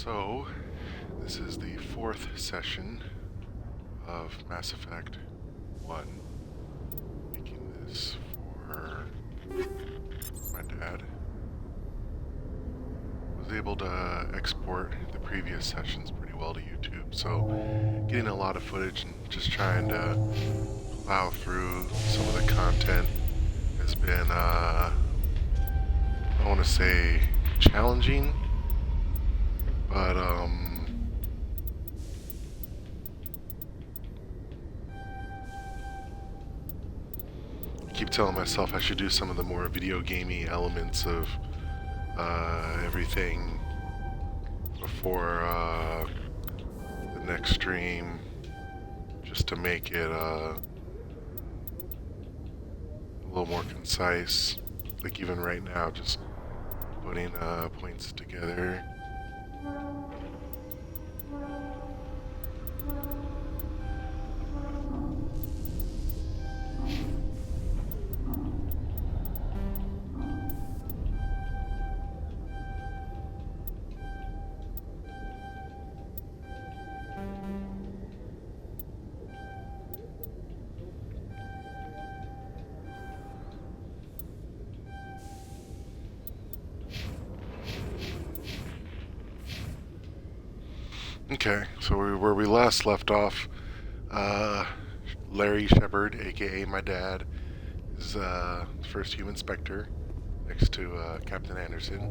So, this is the fourth session of Mass Effect 1. Making this for my dad. Was able to export the previous sessions pretty well to YouTube, so getting a lot of footage and just trying to plow through some of the content has been, I want to say challenging, but I keep telling myself I should do some of the more video gamey elements of everything before the next stream, just to make it a little more concise. Like even right now, just putting points together. Okay, so where we last left off, Larry Shepard, aka my dad, is the first human Spectre, next to Captain Anderson.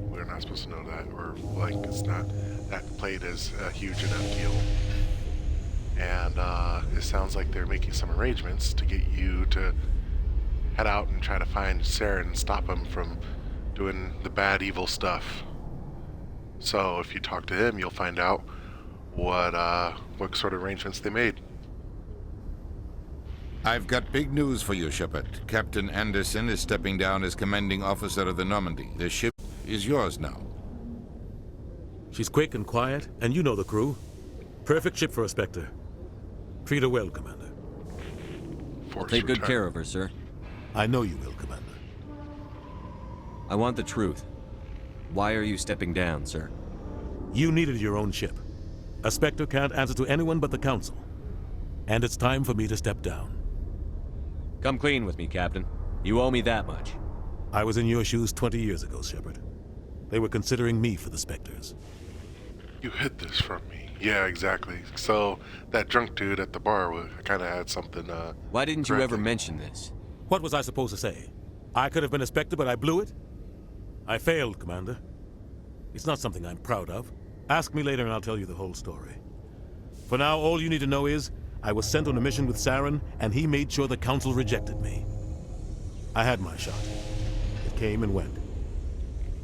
We're not supposed to know that, or like it's not that played as a huge enough deal. And it sounds like they're making some arrangements to get you to head out and try to find Saren and stop him from doing the bad, evil stuff. So if you talk to him, you'll find out what sort of arrangements they made. I've got big news for you, Shepard. Captain Anderson is stepping down as commanding officer of the Normandy. The ship is yours now. She's quick and quiet, and you know the crew. Perfect ship for a Spectre. Treat her well, Commander. Take good care of her, sir. I know you will, Commander. I want the truth. Why are you stepping down, sir? You needed your own ship. A Spectre can't answer to anyone but the Council. And it's time for me to step down. Come clean with me, Captain. You owe me that much. I was in your shoes 20 years ago, Shepard. They were considering me for the Spectres. You hid this from me. Yeah, exactly. So, that drunk dude at the bar kind of had something, Why didn't you ever mention this? What was I supposed to say? I could have been a Spectre, but I blew it? I failed, Commander. It's not something I'm proud of. Ask me later and I'll tell you the whole story. For now, all you need to know is, I was sent on a mission with Saren, and he made sure the Council rejected me. I had my shot. It came and went.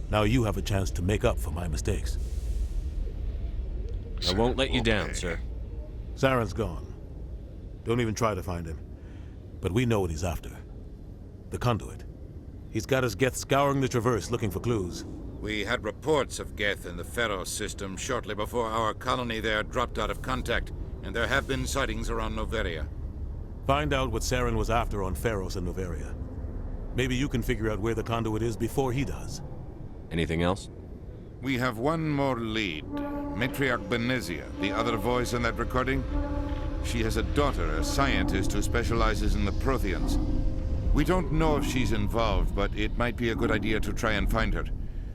Now you have a chance to make up for my mistakes. I won't let you down, sir. Saren's gone. Don't even try to find him. But we know what he's after. The Conduit. He's got his Geth scouring the Traverse looking for clues. We had reports of Geth in the Pharos system shortly before our colony there dropped out of contact, and there have been sightings around Noveria. Find out what Saren was after on Pharos and Noveria. Maybe you can figure out where the Conduit is before he does. Anything else? We have one more lead. Matriarch Benezia, the other voice in that recording. She has a daughter, a scientist who specializes in the Protheans. We don't know if she's involved, but it might be a good idea to try and find her.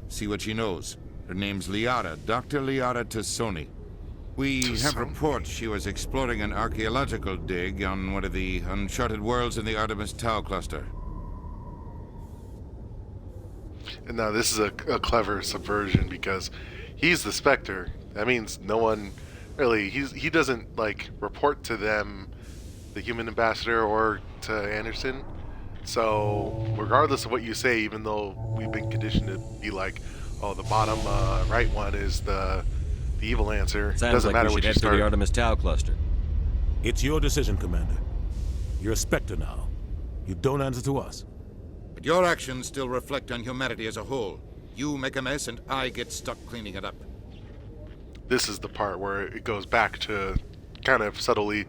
See what she knows. Her name's Liara, Dr. Liara Tassoni. We have reports she was exploring an archaeological dig on one of the uncharted worlds in the Artemis Tau cluster. And now this is a clever subversion because he's the Spectre. That means no one really, he doesn't like report to them, the human ambassador, or to Anderson. So regardless of what you say, even though we've been conditioned to be like, oh, the bottom right one is the evil answer. Sounds doesn't like matter we what should you head to the Artemis Tau cluster. It's your decision, Commander. You're a Spectre now. You don't answer to us. But your actions still reflect on humanity as a whole. You make a mess and I get stuck cleaning it up. This is the part where it goes back to kind of subtly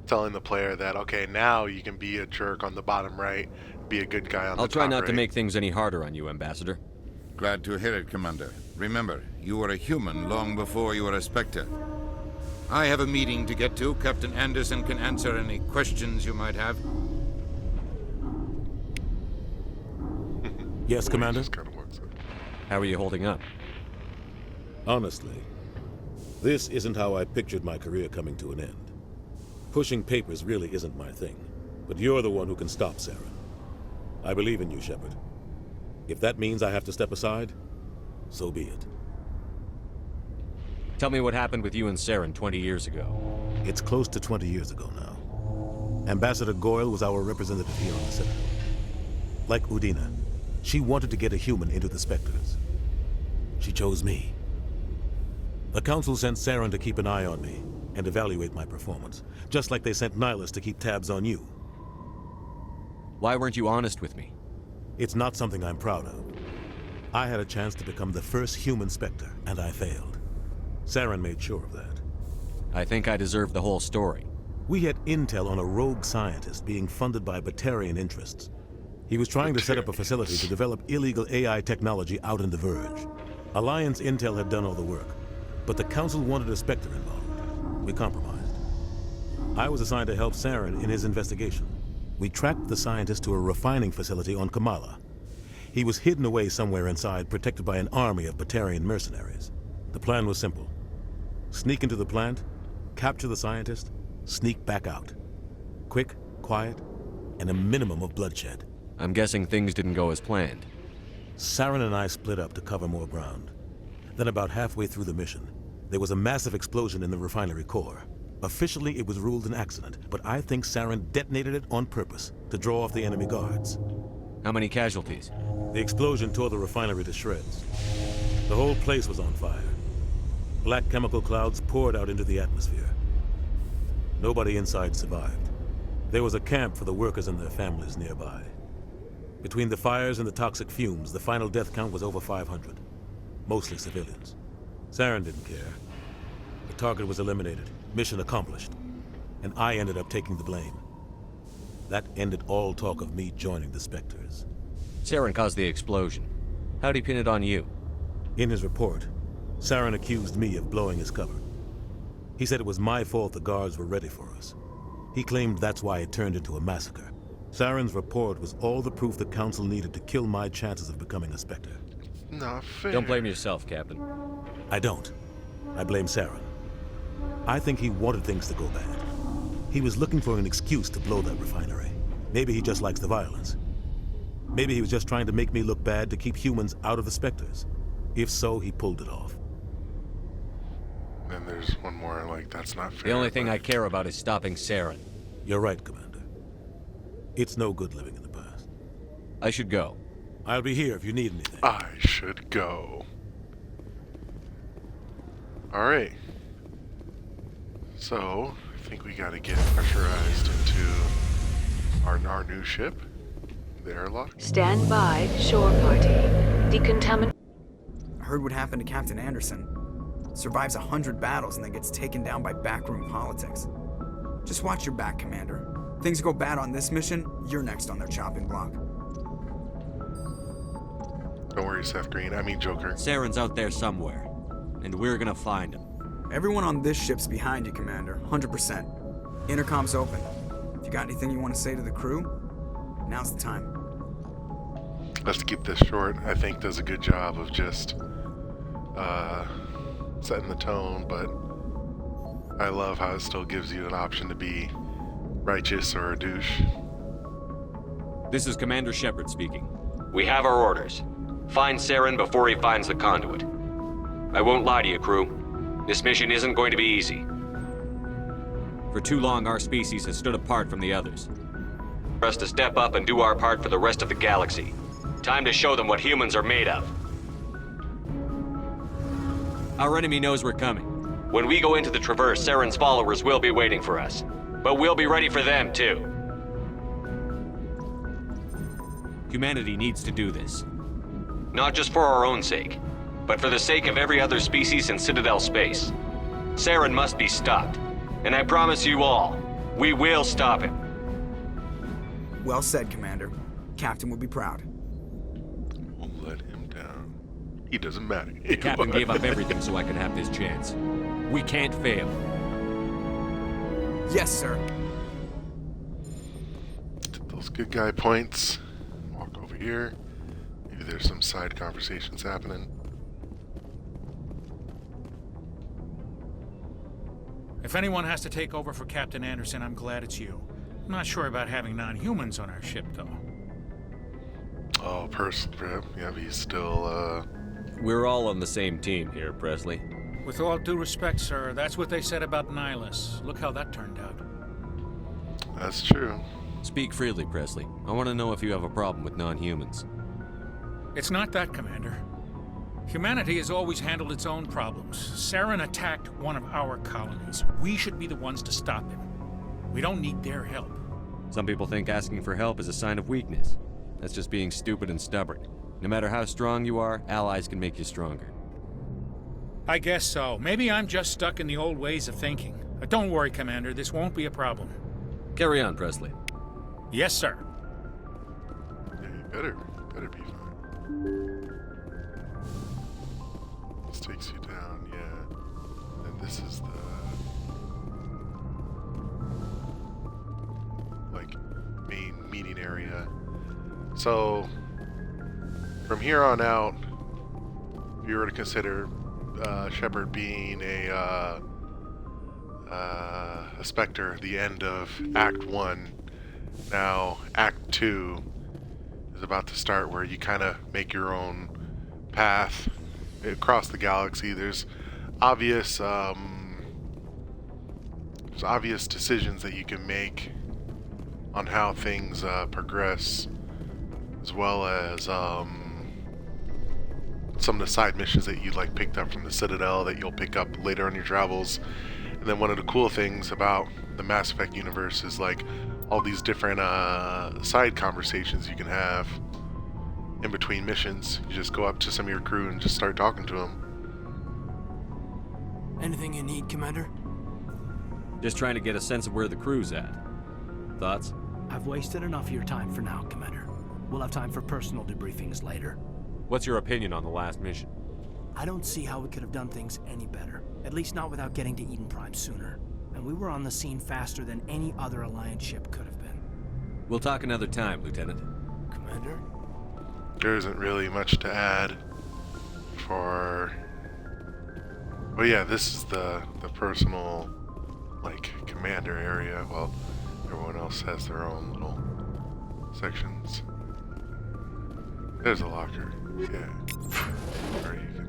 telling the player that, okay, now you can be a jerk on the bottom right, be a good guy on the top right. I'll try not to make things any harder on you, Ambassador. Glad to hear it, Commander. Remember, you were a human long before you were a Spectre. I have a meeting to get to. Captain Anderson can answer any questions you might have. Yes, Commander? Just kind of walks up. How are you holding up? Honestly, this isn't how I pictured my career coming to an end. Pushing papers really isn't my thing, but you're the one who can stop Saren. I believe in you, Shepard. If that means I have to step aside, so be it. Tell me what happened with you and Saren 20 years ago. It's close to 20 years ago now. Ambassador Goyle was our representative here on the Citadel. Like Udina, she wanted to get a human into the Spectres. She chose me. The Council sent Saren to keep an eye on me and evaluate my performance, just like they sent Nihilus to keep tabs on you. Why weren't you honest with me? It's not something I'm proud of. I had a chance to become the first human Spectre, and I failed. Saren made sure of that. I think I deserve the whole story. We had intel on a rogue scientist being funded by Batarian interests. He was trying to set up a facility to develop illegal AI technology out in the Verge. Alliance intel had done all the work, but the Council wanted a Spectre involved. We compromised. I was assigned to help Saren in his investigation. We tracked the scientist to a refining facility on Kamala. He was hidden away somewhere inside, protected by an army of Batarian mercenaries. The plan was simple. Sneak into the plant, capture the scientist, sneak back out. Quick, quiet, and a minimum of bloodshed. I'm guessing things didn't go as planned. Saren and I split up to cover more ground. Then about halfway through the mission, there was a massive explosion in the refinery core. Officially, it was ruled an accident, but I think Saren detonated it on purpose to draw off the enemy guards. How many casualties? The explosion tore the refinery to shreds. The whole place was on fire. Black chemical clouds poured out into the atmosphere. Nobody inside survived. There was a camp for the workers and their families nearby. Between the fires and the toxic fumes, the final death count was over 500. Mostly civilians. Saren didn't care. The target was eliminated, mission accomplished. And I ended up taking the blame. That ended all talk of me joining the Spectres. Saren caused the explosion. How'd he pin it on you? In his report, Saren accused me of blowing his cover. He said it was my fault the guards were ready for us. He claimed that's why it turned into a massacre. Saren's report was all the proof the Council needed to kill my chances of becoming a Spectre. Not fair. Don't blame yourself, Captain. I don't. I blame Saren. I think he wanted things to go bad. He was looking for an excuse to blow that refinery. Maybe he just likes the violence. Maybe he was just trying to make me look bad to keep humans out of the Spectres. If so, he pulled it off. Then there's one more, like, that's not fair. The only thing but- I care about is stopping Saren. You're right, Commander. It's no good living in the past. I should go. I'll be here if you need anything. I should go. Alright. So, I think we gotta get pressurized into our new ship, the airlock. Stand by, shore party. Decontaminate. I heard what happened to Captain Anderson. Survives 100 battles and then gets taken down by backroom politics. Just watch your back, Commander. Things go bad on this mission, you're next on their chopping block. Don't worry, Seth Green. I mean Joker. Saren's out there somewhere, and we're gonna find him. Everyone on this ship's behind you, Commander. 100%. Intercom's open. If you got anything you want to say to the crew, now's the time. Let's keep this short. I think does a good job of just setting the tone, but I love how it still gives you an option to be righteous or a douche. This is Commander Shepard speaking. We have our orders. Find Saren before he finds the conduit. I won't lie to you, crew. This mission isn't going to be easy. For too long, our species has stood apart from the others. For us to step up and do our part for the rest of the galaxy. Time to show them what humans are made of. Our enemy knows we're coming. When we go into the Traverse, Saren's followers will be waiting for us. But we'll be ready for them, too. Humanity needs to do this. Not just for our own sake, but for the sake of every other species in Citadel space. Saren must be stopped. And I promise you all, we will stop him. Well said, Commander. Captain would be proud. We'll let him down. He doesn't matter. The captain gave up everything so I could have this chance. We can't fail. Yes, sir. Get those good guy points. Walk over here. Maybe there's some side conversations happening. If anyone has to take over for Captain Anderson, I'm glad it's you. I'm not sure about having non-humans on our ship, though. Oh, yeah, he's still, We're all on the same team here, Presley. With all due respect, sir, that's what they said about Nihilus. Look how that turned out. that's true. Speak freely, Presley. I want to know if you have a problem with non-humans. It's not that, Commander. Humanity has always handled its own problems. Saren attacked one of our colonies. We should be the ones to stop him. We don't need their help. Some people think asking for help is a sign of weakness. That's just being stupid and stubborn. No matter how strong you are, allies can make you stronger. I guess so. Maybe I'm just stuck in the old ways of thinking. But don't worry, Commander. This won't be a problem. Carry on, Presley. Yes, sir. Yeah, you better be fine. This takes you down, yeah. And this is the main meeting area. So from here on out, if you were to consider Shepard being a Spectre, the end of Act 1, now Act 2 is about to start, where you kind of make your own path across the galaxy. There's obvious decisions that you can make on how things progress, as well as some of the side missions that you picked up from the Citadel that you'll pick up later on your travels. And then one of the cool things about the Mass Effect universe is all these different side conversations you can have in between missions. You just go up to some of your crew and just start talking to them. Anything you need, Commander? Just trying to get a sense of where the crew's at. Thoughts? I've wasted enough of your time for now, Commander. We'll have time for personal debriefings later. What's your opinion on the last mission? I don't see how we could have done things any better. At least not without getting to Eden Prime sooner. And we were on the scene faster than any other Alliance ship could have been. We'll talk another time, Lieutenant. Commander? There isn't really much to add for... Well, yeah, this is the personal, commander area. Well, everyone else has their own little sections. There's a locker, yeah. Where you can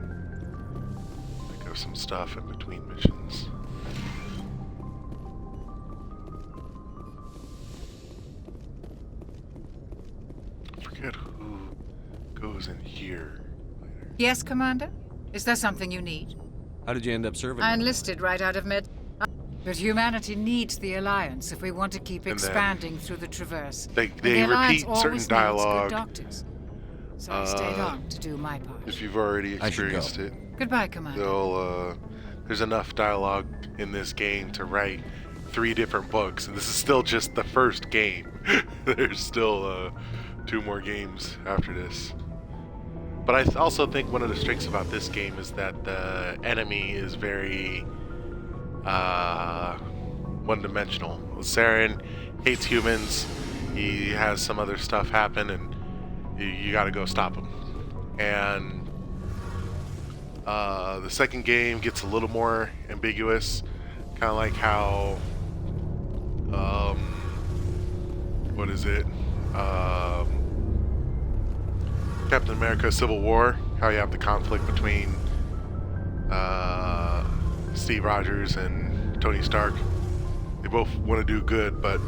pick up some stuff in between missions. I forget who goes in here later. Yes, Commander? Is there something you need? How did you end up serving? I enlisted right out of med... But humanity needs the Alliance if we want to keep And then expanding through the Traverse. They And the Alliance repeat always certain needs dialogue. good doctors. So I stayed on to do my part. If you've already I should experienced go. it, Goodbye, Commander. there's enough dialogue in this game to write 3 different books, and this is still just the first game. There's still 2 more games after this. But I also think one of the strengths about this game is that the enemy is very one-dimensional. Saren hates humans. He has some other stuff happen, and you got to go stop him. And the second game gets a little more ambiguous, kind of like how what is it? Captain America: Civil War. How you have the conflict between Steve Rogers and Tony Stark. They both want to do good, but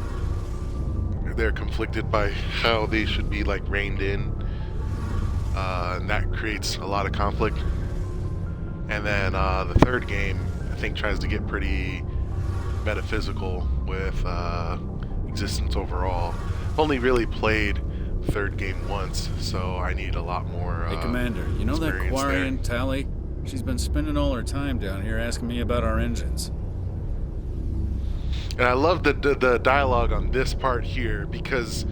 they're conflicted by how they should be reined in, and that creates a lot of conflict. And then the third game, I think, tries to get pretty metaphysical with existence overall. I've only really played the third game once, so I need a lot more. Hey, Commander, you know that experience Quarian Tally? She's been spending all her time down here asking me about our engines. And I love the dialogue on this part here, because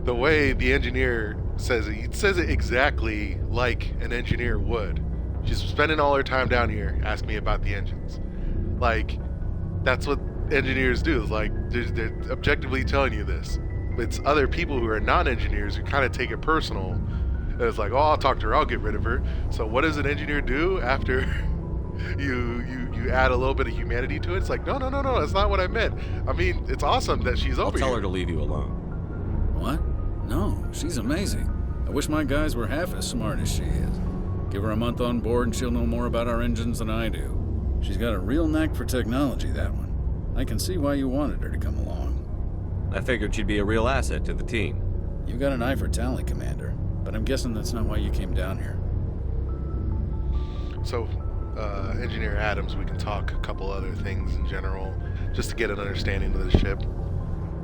the way the engineer says it, he says it exactly like an engineer would. She's spending all her time down here asking me about the engines. Like, that's what engineers do. Like, they're objectively telling you this. It's other people who are non-engineers who kind of take it personal. And it's like, oh, I'll talk to her, I'll get rid of her. So what does an engineer do after you add a little bit of humanity to it? It's like, no, that's not what I meant. I mean, it's awesome that she's over I'll tell here. her to leave you alone. What? No, she's amazing. I wish my guys were half as smart as she is. Give her a month on board and she'll know more about our engines than I do. She's got a real knack for technology, that one. I can see why you wanted her to come along. I figured she'd be a real asset to the team. You got an eye for Tally, Commander, but I'm guessing that's not why you came down here. So, Engineer Adams, we can talk a couple other things in general, just to get an understanding of the ship.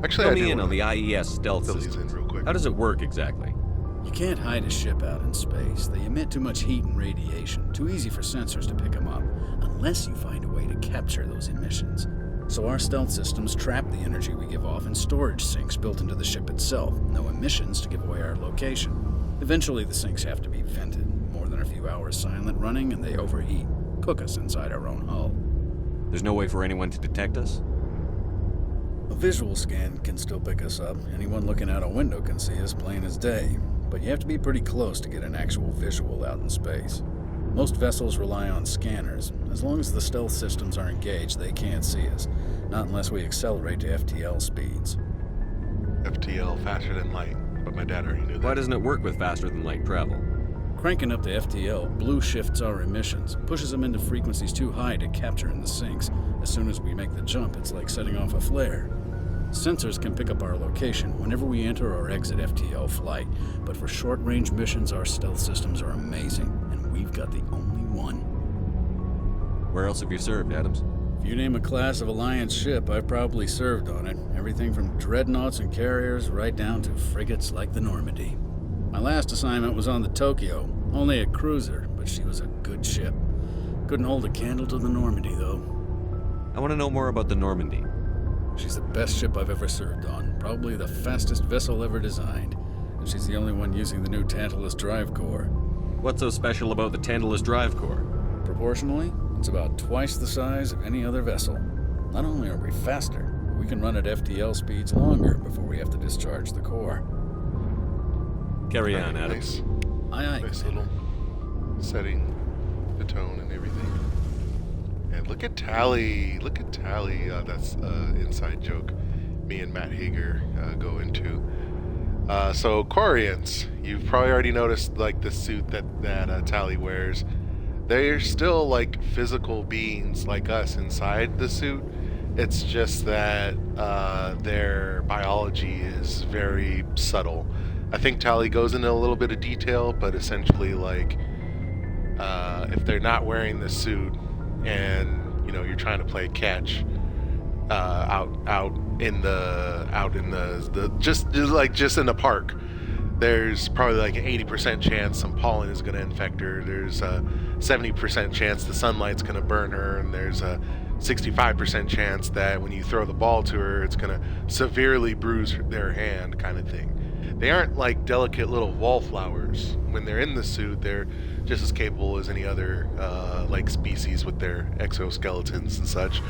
Actually, Fill I me do in on wanna the IES stealth fill these systems. in real quick. How does it work exactly? You can't hide a ship out in space. They emit too much heat and radiation. Too easy for sensors to pick them up, unless you find a way to capture those emissions. So our stealth systems trap the energy we give off in storage sinks built into the ship itself. No emissions to give away our location. Eventually the sinks have to be vented. More than a few hours silent running and they overheat. Cook us inside our own hull. There's no way for anyone to detect us? A visual scan can still pick us up. Anyone looking out a window can see us plain as day. But you have to be pretty close to get an actual visual out in space. Most vessels rely on scanners. As long as the stealth systems are engaged, they can't see us. Not unless we accelerate to FTL speeds. FTL, faster than light, but my dad already knew that. Why doesn't it work with faster than light travel? Cranking up to FTL, blue shifts our emissions, pushes them into frequencies too high to capture in the sinks. As soon as we make the jump, it's like setting off a flare. Sensors can pick up our location whenever we enter or exit FTL flight, but for short-range missions, our stealth systems are amazing, and we've got the only one. Where else have you served, Adams? If you name a class of Alliance ship, I've probably served on it. Everything from dreadnoughts and carriers right down to frigates like the Normandy. My last assignment was on the Tokyo, only a cruiser, but she was a good ship. Couldn't hold a candle to the Normandy, though. I want to know more about the Normandy. She's the best ship I've ever served on, probably the fastest vessel ever designed. And she's the only one using the new Tantalus drive core. What's so special about the Tantalus drive core? Proportionally, it's about twice the size of any other vessel. Not only are we faster, we can run at FTL speeds longer before we have to discharge the core. Carry on, Nice, Adams. Aye, nice little setting, the tone and everything. And look at Tally. Look at Tally. That's an inside joke me and Matt Hager go into. So Quarians, you've probably already noticed like the suit that Tally wears. They're still like physical beings like us inside the suit. It's just that their biology is very subtle. I think Tally goes into a little bit of detail, but essentially like if they're not wearing the suit and you're trying to play catch out in the just in the park, there's probably like an 80% chance some pollen is going to infect her. There's a 70% chance the sunlight's going to burn her, and there's a 65% chance that when you throw the ball to her, it's going to severely bruise their hand, kind of thing. They aren't like delicate little wallflowers. When they're in the suit, they're just as capable as any other like species with their exoskeletons and such.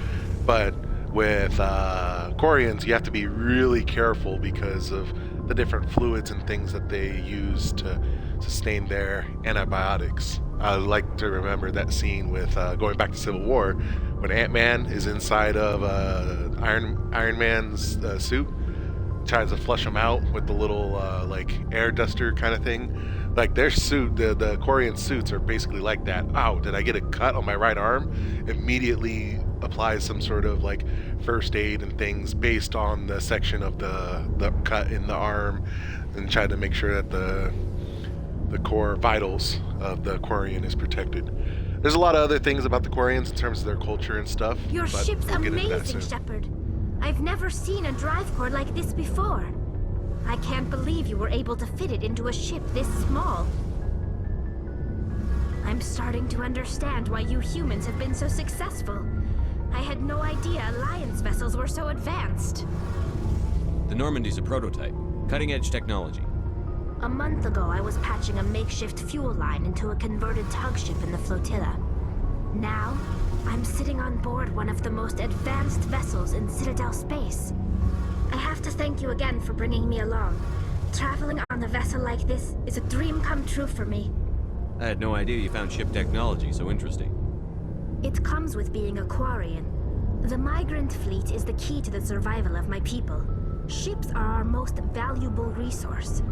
But with Quarians, you have to be really careful because of the different fluids and things that they use to sustain their antibiotics. I like to remember that scene with going back to Civil War when Ant-Man is inside of Iron Man's suit, tries to flush him out with the little like air duster kind of thing. Like their suit, the Quarian suits are basically like that. Ow, did I get a cut on my right arm? Immediately applies some sort of like first aid and things based on the section of the cut in the arm, and try to make sure that the core vitals of the Quarian is protected. There's a lot of other things about the Quarians in terms of their culture and stuff. Your but ship's we'll get into that amazing, soon. Shepard. I've never seen a drive core like this before. I can't believe you were able to fit it into a ship this small. I'm starting to understand why you humans have been so successful. I had no idea Alliance vessels were so advanced. The Normandy's a prototype. Cutting-edge technology. A month ago, I was patching a makeshift fuel line into a converted tug ship in the flotilla. Now, I'm sitting on board one of the most advanced vessels in Citadel space. I have to thank you again for bringing me along. Traveling on a vessel like this is a dream come true for me. I had no idea you found ship technology so interesting. It comes with being a Quarian. The migrant fleet is the key to the survival of my people. Ships are our most valuable resource.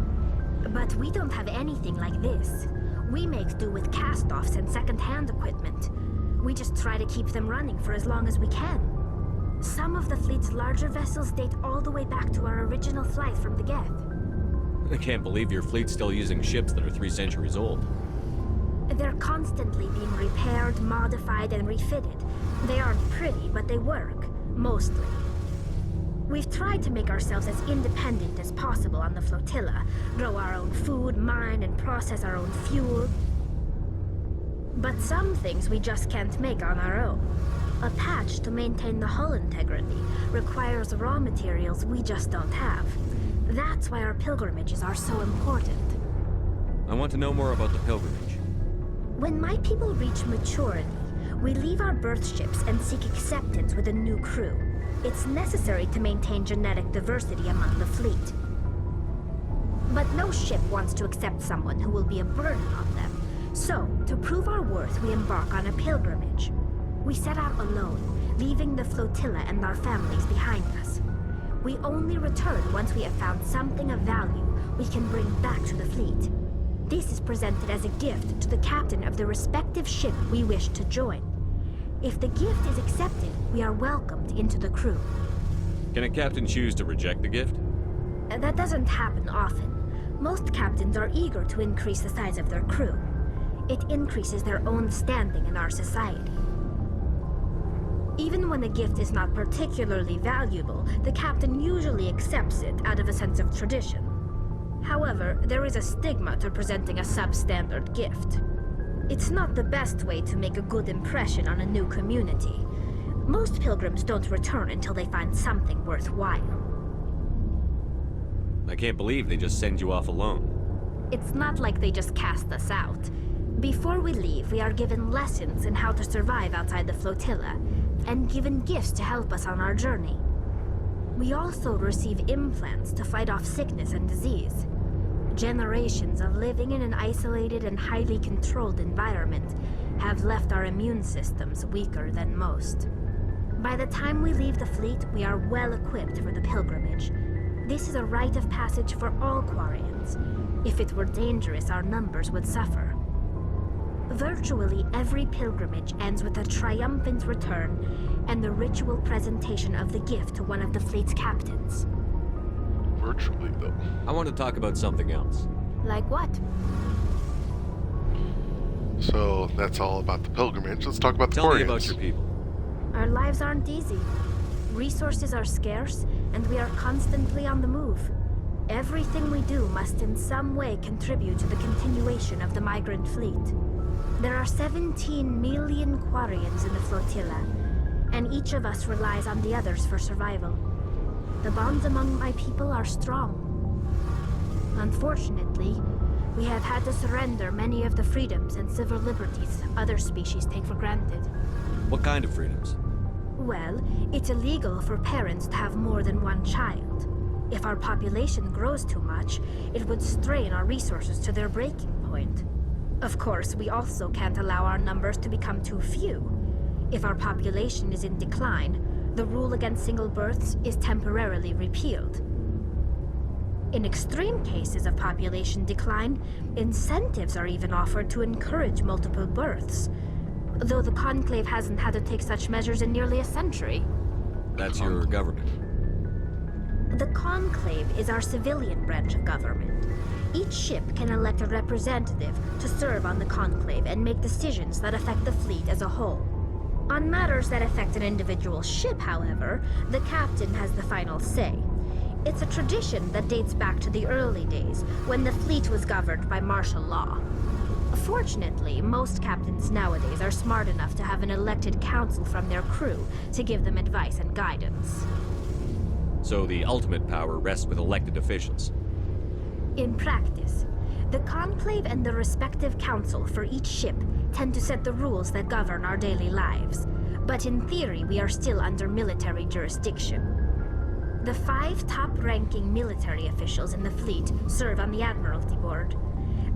But we don't have anything like this. We make do with cast-offs and second-hand equipment. We just try to keep them running for as long as we can. Some of the fleet's larger vessels date all the way back to our original flight from the Geth. I can't believe your fleet's still using ships that are 3 centuries old. They're constantly being repaired, modified, and refitted. They aren't pretty, but they work. Mostly. We've tried to make ourselves as independent as possible on the flotilla. Grow our own food, mine, and process our own fuel. But some things we just can't make on our own. A patch to maintain the hull integrity requires raw materials we just don't have. That's why our pilgrimages are so important. I want to know more about the pilgrimage. When my people reach maturity, we leave our birth ships and seek acceptance with a new crew. It's necessary to maintain genetic diversity among the fleet. But no ship wants to accept someone who will be a burden on them. So, to prove our worth, we embark on a pilgrimage. We set out alone, leaving the flotilla and our families behind us. We only return once we have found something of value we can bring back to the fleet. This is presented as a gift to the captain of the respective ship we wish to join. If the gift is accepted, we are welcomed into the crew. Can a captain choose to reject the gift? That doesn't happen often. Most captains are eager to increase the size of their crew. It increases their own standing in our society. Even when a gift is not particularly valuable, the captain usually accepts it out of a sense of tradition. However, there is a stigma to presenting a substandard gift. It's not the best way to make a good impression on a new community. Most pilgrims don't return until they find something worthwhile. I can't believe they just send you off alone. It's not like they just cast us out. Before we leave, we are given lessons in how to survive outside the flotilla, and given gifts to help us on our journey. We also receive implants to fight off sickness and disease. Generations of living in an isolated and highly controlled environment have left our immune systems weaker than most. By the time we leave the fleet, we are well equipped for the pilgrimage. This is a rite of passage for all Quarians. If it were dangerous, our numbers would suffer. Virtually every pilgrimage ends with a triumphant return and the ritual presentation of the gift to one of the fleet's captains. Virtually, though. I want to talk about something else. Like what? So that's all about the pilgrimage. Let's talk about the Tell me Quarians. about your people. Our lives aren't easy. Resources are scarce, and we are constantly on the move. Everything we do must in some way contribute to the continuation of the migrant fleet. There are 17 million Quarians in the flotilla, and each of us relies on the others for survival. The bonds among my people are strong. Unfortunately, we have had to surrender many of the freedoms and civil liberties other species take for granted. What kind of freedoms? Well, it's illegal for parents to have more than one child. If our population grows too much, it would strain our resources to their breaking point. Of course, we also can't allow our numbers to become too few. If our population is in decline, the rule against single births is temporarily repealed. In extreme cases of population decline, incentives are even offered to encourage multiple births, though the Conclave hasn't had to take such measures in nearly a century. That's your government. The Conclave is our civilian branch of government. Each ship can elect a representative to serve on the Conclave and make decisions that affect the fleet as a whole. On matters that affect an individual ship, however, the captain has the final say. It's a tradition that dates back to the early days, when the fleet was governed by martial law. Fortunately, most captains nowadays are smart enough to have an elected council from their crew to give them advice and guidance. So the ultimate power rests with elected officials. In practice, the Conclave and the respective council for each ship tend to set the rules that govern our daily lives, but in theory we are still under military jurisdiction. The 5 top-ranking military officials in the fleet serve on the Admiralty Board.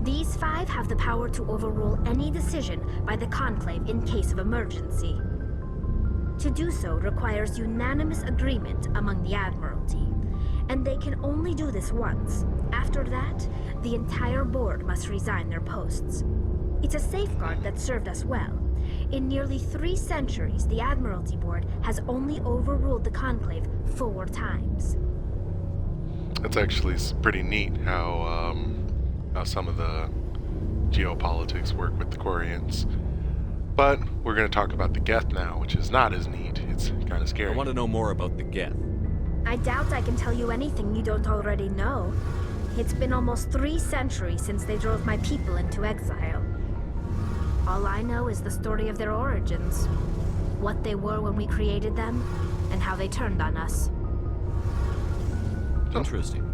These 5 have the power to overrule any decision by the Conclave in case of emergency. To do so requires unanimous agreement among the Admiralty, and they can only do this once. After that, the entire board must resign their posts. It's a safeguard that served us well. In nearly 3 centuries, the Admiralty Board has only overruled the Conclave 4 times. That's actually pretty neat how some of the geopolitics work with the Quarians. But we're going to talk about the Geth now, which is not as neat. It's kind of scary. I want to know more about the Geth. I doubt I can tell you anything you don't already know. It's been almost 3 centuries since they drove my people into exile. All I know is the story of their origins, what they were when we created them, and how they turned on us. Interesting.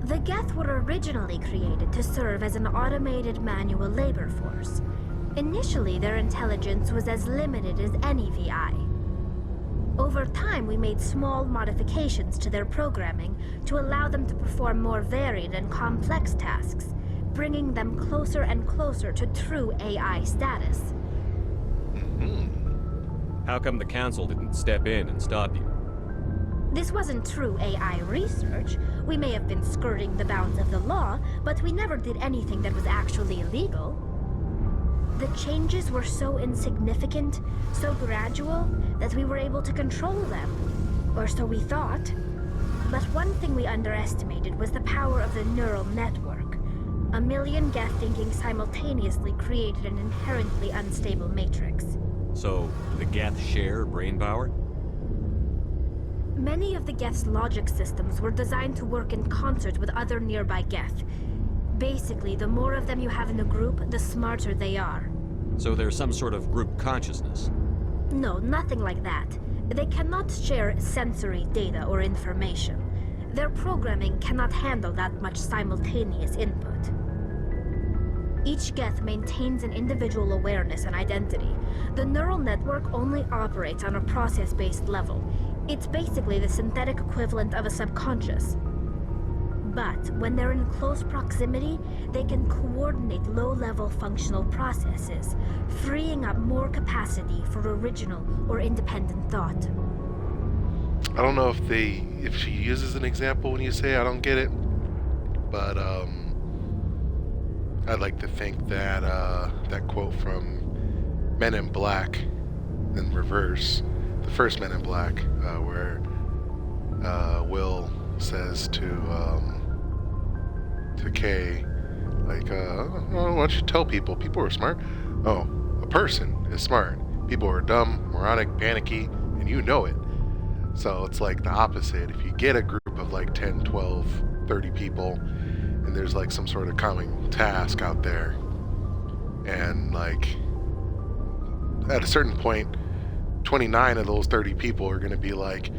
The Geth were originally created to serve as an automated manual labor force. Initially, their intelligence was as limited as any VI. Over time, we made small modifications to their programming to allow them to perform more varied and complex tasks, bringing them closer and closer to true AI status. How come the Council didn't step in and stop you? This wasn't true AI research. We may have been skirting the bounds of the law, but we never did anything that was actually illegal. The changes were so insignificant, so gradual, that we were able to control them. Or so we thought. But one thing we underestimated was the power of the neural network. A million Geth thinking simultaneously created an inherently unstable matrix. So, the Geth share brain power? Many of the Geth's logic systems were designed to work in concert with other nearby Geth. Basically, the more of them you have in a group, the smarter they are. So there's some sort of group consciousness? No, nothing like that. They cannot share sensory data or information. Their programming cannot handle that much simultaneous input. Each Geth maintains an individual awareness and identity. The neural network only operates on a process-based level. It's basically the synthetic equivalent of a subconscious. But when they're in close proximity, they can coordinate low-level functional processes, freeing up more capacity for original or independent thought. I don't know if she uses an example when you say I don't get it, but I'd like to think that that quote from Men in Black in reverse, the first Men in Black, where Will says to Kay, like, why don't you tell people? People are smart. Oh, a person is smart. People are dumb, moronic, panicky, and you know it. So it's like the opposite. If you get a group of like 10, 12, 30 people, and there's like some sort of common task out there, and like at a certain point, 29 of those 30 people are going to be like,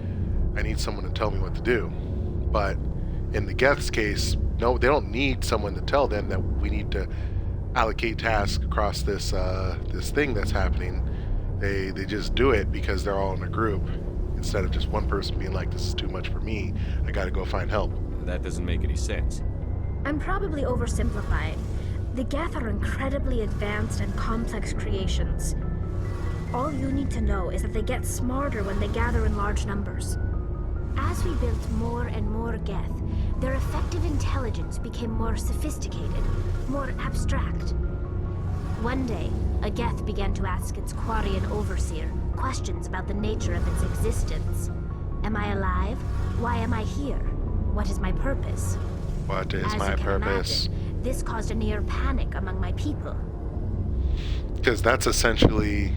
I need someone to tell me what to do. But in the Geth's case, no, they don't need someone to tell them that we need to allocate tasks across this this thing that's happening. They just do it because they're all in a group, instead of just one person being like, this is too much for me, I gotta go find help. That doesn't make any sense. I'm probably oversimplifying. The Geth are incredibly advanced and complex creations. All you need to know is that they get smarter when they gather in large numbers. As we built more and more Geth, their effective intelligence became more sophisticated, more abstract. One day, a Geth began to ask its Quarian overseer questions about the nature of its existence. Am I alive? Why am I here? What is my purpose? What is As my you can purpose? imagine, this caused a near panic among my people. Because that's essentially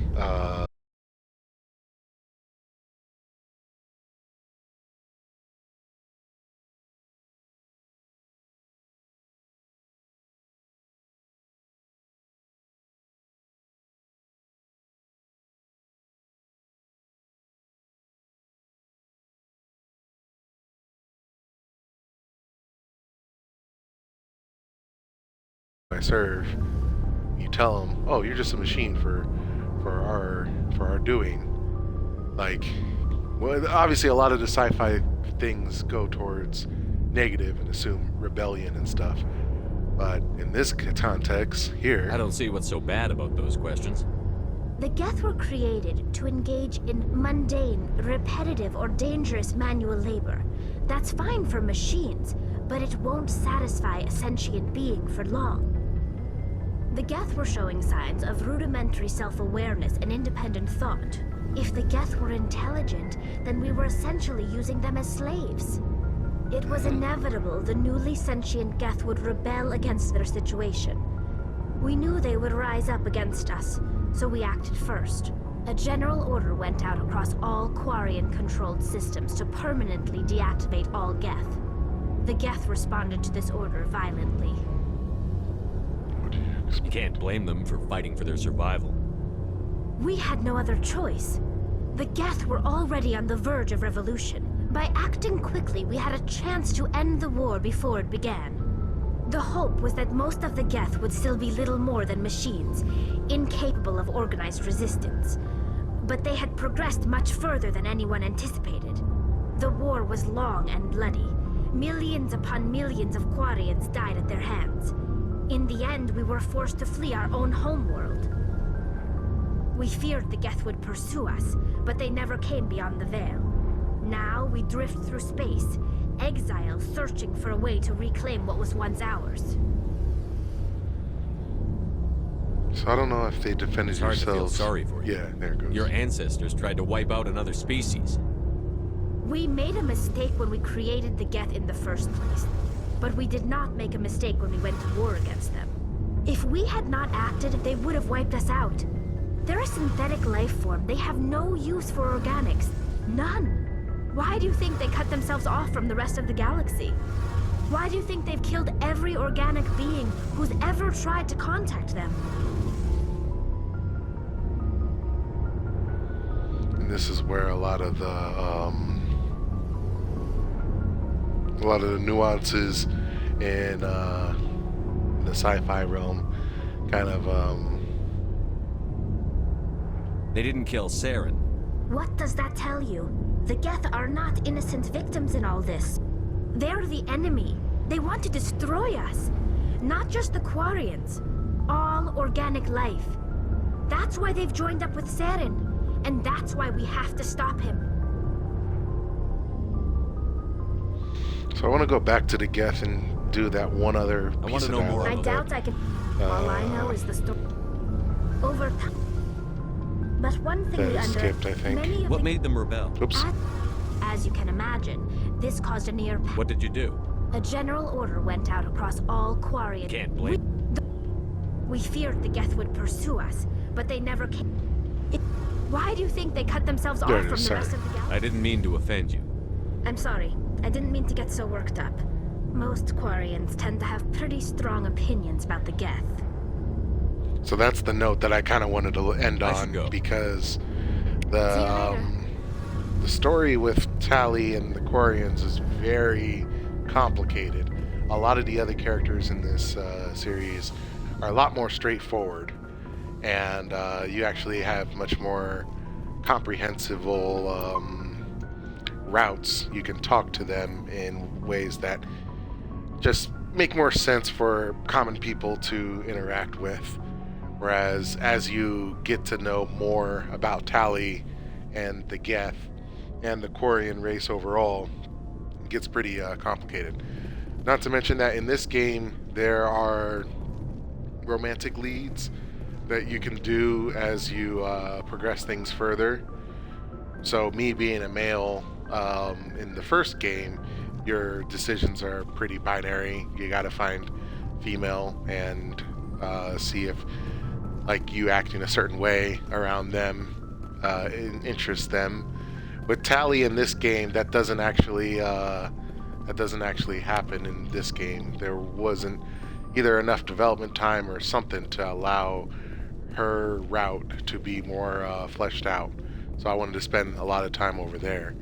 I serve, you tell them, oh, you're just a machine for our doing. Like, well, obviously a lot of the sci-fi things go towards negative and assume rebellion and stuff. But in this context here, I don't see what's so bad about those questions. The Geth were created to engage in mundane, repetitive, or dangerous manual labor. That's fine for machines, but it won't satisfy a sentient being for long. The Geth were showing signs of rudimentary self-awareness and independent thought. If the Geth were intelligent, then we were essentially using them as slaves. It was inevitable the newly sentient Geth would rebel against their situation. We knew they would rise up against us, so we acted first. A general order went out across all Quarian-controlled systems to permanently deactivate all Geth. The Geth responded to this order violently. You can't blame them for fighting for their survival. We had no other choice. The Geth were already on the verge of revolution. By acting quickly, we had a chance to end the war before it began. The hope was that most of the Geth would still be little more than machines, incapable of organized resistance. But they had progressed much further than anyone anticipated. The war was long and bloody. Millions upon millions of Quarians died at their hands. In the end, we were forced to flee our own homeworld. We feared the Geth would pursue us, but they never came beyond the Veil. Now we drift through space, exiles searching for a way to reclaim what was once ours. So I don't know if they defended It's hard to feel yourselves. sorry for you. Yeah, there it goes. Your ancestors tried to wipe out another species. We made a mistake when we created the Geth in the first place. But we did not make a mistake when we went to war against them. If we had not acted, they would have wiped us out. They're a synthetic life form. They have no use for organics. None. Why do you think they cut themselves off from the rest of the galaxy? Why do you think they've killed every organic being who's ever tried to contact them? And this is where a lot of the nuances in the sci-fi realm kind of They didn't kill Saren. What does that tell you? The Geth are not innocent victims in all this. They're the enemy. They want to destroy us. Not just the Quarians. All organic life. That's why they've joined up with Saren. And that's why we have to stop him. So I want to go back to the Geth and do that one other piece I want to of know more dialogue. I doubt I can... All I know is the story. Over time. But one thing That we is skipped, I think. many of What the... made them rebel? Oops. As you can imagine, this caused a near... What did you do? A general order went out across all Quarian... Can't blame. We feared the Geth would pursue us, but they never came. Why do you think they cut themselves There off it from is, the sorry. rest of the galaxy? I didn't mean to offend you. I'm sorry. I didn't mean to get so worked up. Most Quarians tend to have pretty strong opinions about the Geth. So that's the note that I kind of wanted to end I should on go. because See you later. the story with Tali and the Quarians is very complicated. A lot of the other characters in this series are a lot more straightforward, and you actually have much more comprehensible routes. You can talk to them in ways that just make more sense for common people to interact with. Whereas as you get to know more about Tali and the Geth and the Quarian race overall, it gets pretty complicated. Not to mention that in this game there are romantic leads that you can do as you progress things further. So me being a male, in the first game, your decisions are pretty binary. You gotta find female and see if like you act in a certain way around them interests them. With Tali in this game, that doesn't actually happen in this game. There wasn't either enough development time or something to allow her route to be more fleshed out. So I wanted to spend a lot of time over there.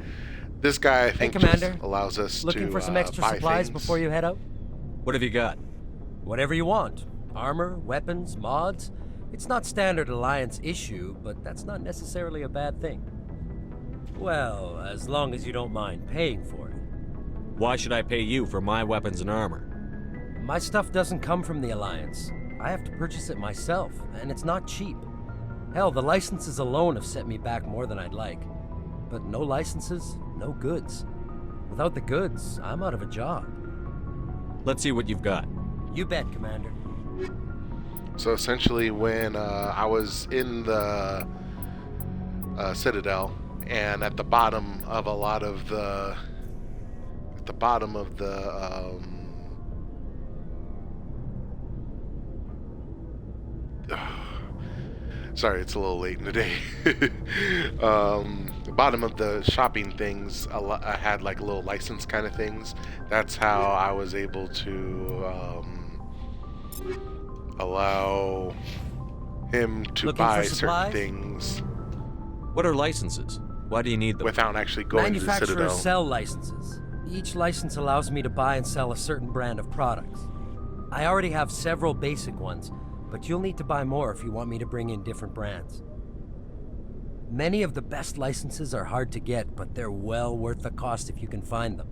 This guy, I think, just Commander. allows us Looking to for some extra buy supplies things. before you head out? What have you got? Whatever you want. Armor, weapons, mods. It's not standard Alliance issue, but that's not necessarily a bad thing. Well, as long as you don't mind paying for it. Why should I pay you for my weapons and armor? My stuff doesn't come from the Alliance. I have to purchase it myself, and it's not cheap. Hell, the licenses alone have set me back more than I'd like. But no licenses, no goods. Without the goods, I'm out of a job. Let's see what you've got. You bet, Commander. So essentially, when I was in the Citadel, and at the bottom of a lot of the, sorry, it's a little late in the day. The bottom of the shopping things, I had like little license kind of things. That's how I was able to allow him to buy certain things. What are licenses? Why do you need them? Without actually going to the Citadel. Manufacturers sell licenses. Each license allows me to buy and sell a certain brand of products. I already have several basic ones, but you'll need to buy more if you want me to bring in different brands. Many of the best licenses are hard to get, but they're well worth the cost if you can find them.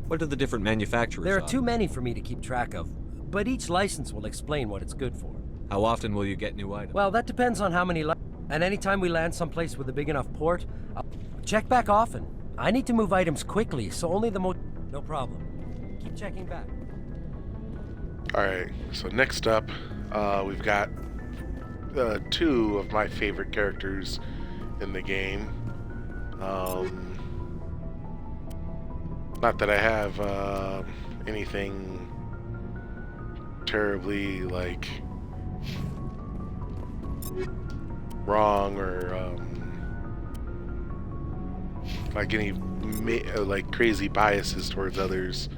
What are the different manufacturers? There are too many for me to keep track of, but each license will explain what it's good for. How often will you get new items? Well, that depends on how many and anytime we land someplace with a big enough port, I'll check back often. I need to move items quickly, so only the no problem. Keep checking back. Alright, so next up, we've got two of my favorite characters in the game. Not that I have anything terribly like wrong or like any like crazy biases towards others.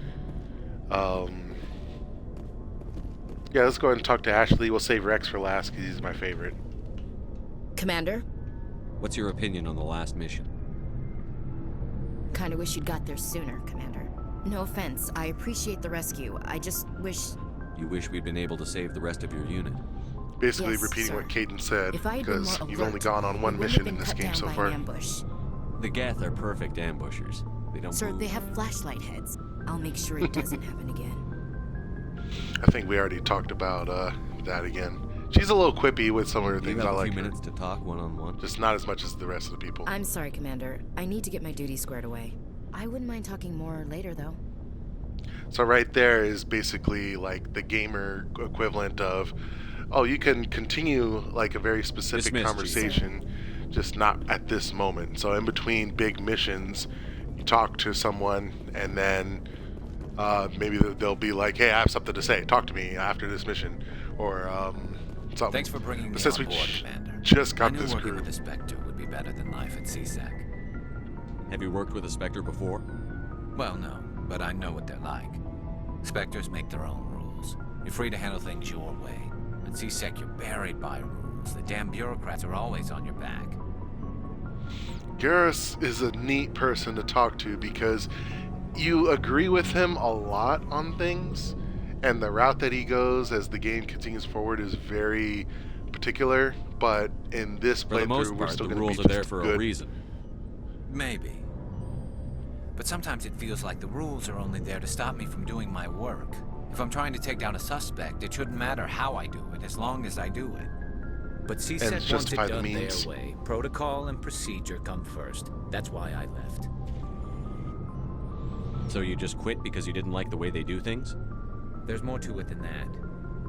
Yeah, let's go ahead and talk to Ashley. We'll save Rex for last because he's my favorite. Commander? What's your opinion on the last mission? Kinda wish you'd got there sooner, Commander. No offense, I appreciate the rescue. I just wish... You wish we'd been able to save the rest of your unit? Basically Yes, repeating sir. what Caden said, If I had been because more you've alert, only gone on one we wouldn't mission have in been this cut game down so by far. an ambush. The Geth are perfect ambushers. They don't Sir, move. they have flashlight heads. I'll make sure it doesn't happen again. I think we already talked about that again. She's a little quippy with some of her You things. have I a like few her. minutes to talk one-on-one. Just not as much as the rest of the people. I'm sorry, Commander. I need to get my duties squared away. I wouldn't mind talking more later, though. So right there is basically like the gamer equivalent of, oh, you can continue like a very specific Dismissed, conversation, just not at this moment. So in between big missions, you talk to someone and then maybe they'll be like, hey, I have something to say. Talk to me after this mission. Or something. Thanks for bringing me But since on we board, Commander. just got I knew this working crew. with the Spectre would be better than life at CSEC. Have you worked with a Spectre before? Well, no, but I know what they're like. Spectres make their own rules. You're free to handle things your way. At CSEC, you're buried by rules. The damn bureaucrats are always on your back. Garrus is a neat person to talk to because you agree with him a lot on things, and the route that he goes as the game continues forward is very particular, but in this For the most playthrough, we're part, still the going to be rules are there just for good. a reason. Maybe. But sometimes it feels like the rules are only there to stop me from doing my work. If I'm trying to take down a suspect, it shouldn't matter how I do it, as long as I do it. But And CSEC wants it justify the done means. their way. Protocol and procedure come first. That's why I left. So you just quit because you didn't like the way they do things? There's more to it than that.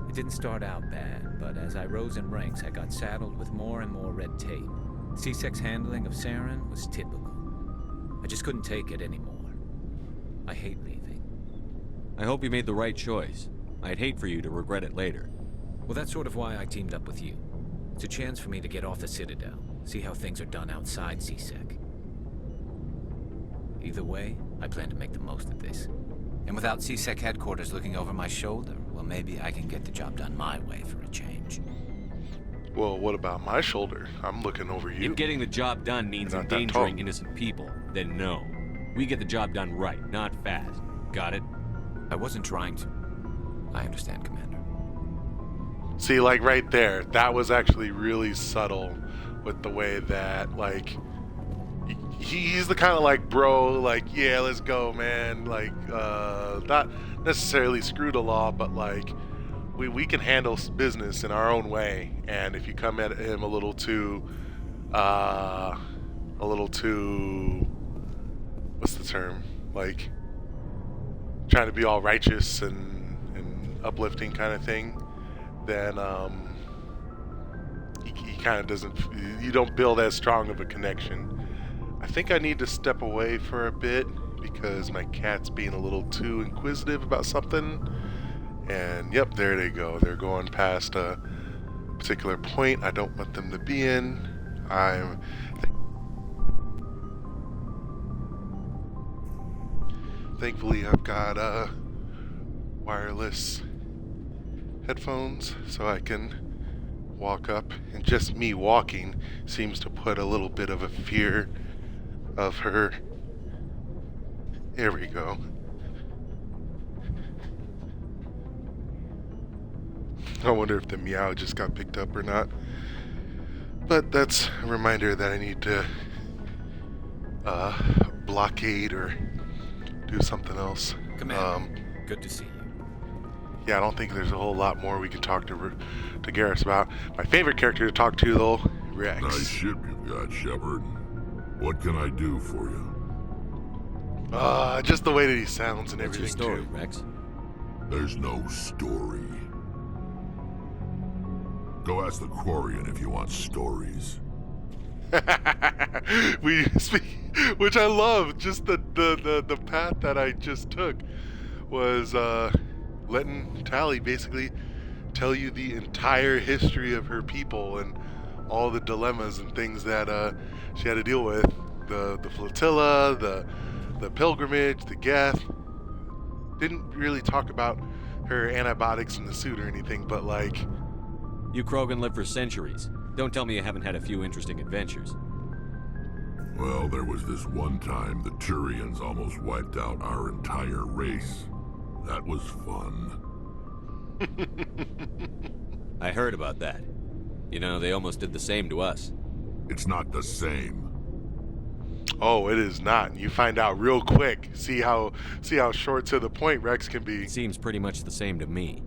It didn't start out bad, but as I rose in ranks, I got saddled with more and more red tape. CSEC's handling of Saren was typical. I just couldn't take it anymore. I hate leaving. I hope you made the right choice. I'd hate for you to regret it later. Well, that's sort of why I teamed up with you. It's a chance for me to get off the Citadel, see how things are done outside CSEC. Either way, I plan to make the most of this. And without CSEC headquarters looking over my shoulder, well, maybe I can get the job done my way for a change. Well, what about my shoulder? I'm looking over you. If getting the job done means You're not that endangering tall. innocent people, then no. We get the job done right, not fast. Got it? I wasn't trying to. I understand, Commander. See, like right there, that was actually really subtle with the way that, like, he's the kind of like bro, like, yeah, let's go, man. Like, not necessarily screw the law, but like, we can handle business in our own way. And if you come at him a little too, what's the term? Like, trying to be all righteous and uplifting kind of thing, then he kind of doesn't, you don't build as strong of a connection. I think I need to step away for a bit because my cat's being a little too inquisitive about something. And yep, there they go. They're going past a particular point I don't want them to be in. Thankfully I've got wireless headphones so I can walk up, and just me walking seems to put a little bit of a fear of her. There we go. I wonder if the meow just got picked up or not. But that's a reminder that I need to blockade or do something else. Commander, good to see you. Yeah, I don't think there's a whole lot more we can talk to Garrus about. My favorite character to talk to, though, Rex. Nice ship you've got, Shepard. What can I do for you? Just the way that he sounds and everything, What's your story, too. Rex? There's no story. Go ask the Quarian if you want stories. We speak, which I love. Just the path that I just took was letting Tali basically tell you the entire history of her people and all the dilemmas and things that she had to deal with. The flotilla, the pilgrimage, the Geth. Didn't really talk about her antibiotics in the suit or anything, but like... You Krogan live for centuries. Don't tell me you haven't had a few interesting adventures. Well, there was this one time the Turians almost wiped out our entire race. That was fun. I heard about that. You know, they almost did the same to us. It's not the same. Oh, it is not. You find out real quick. See how short to the point Rex can be. Seems pretty much the same to me.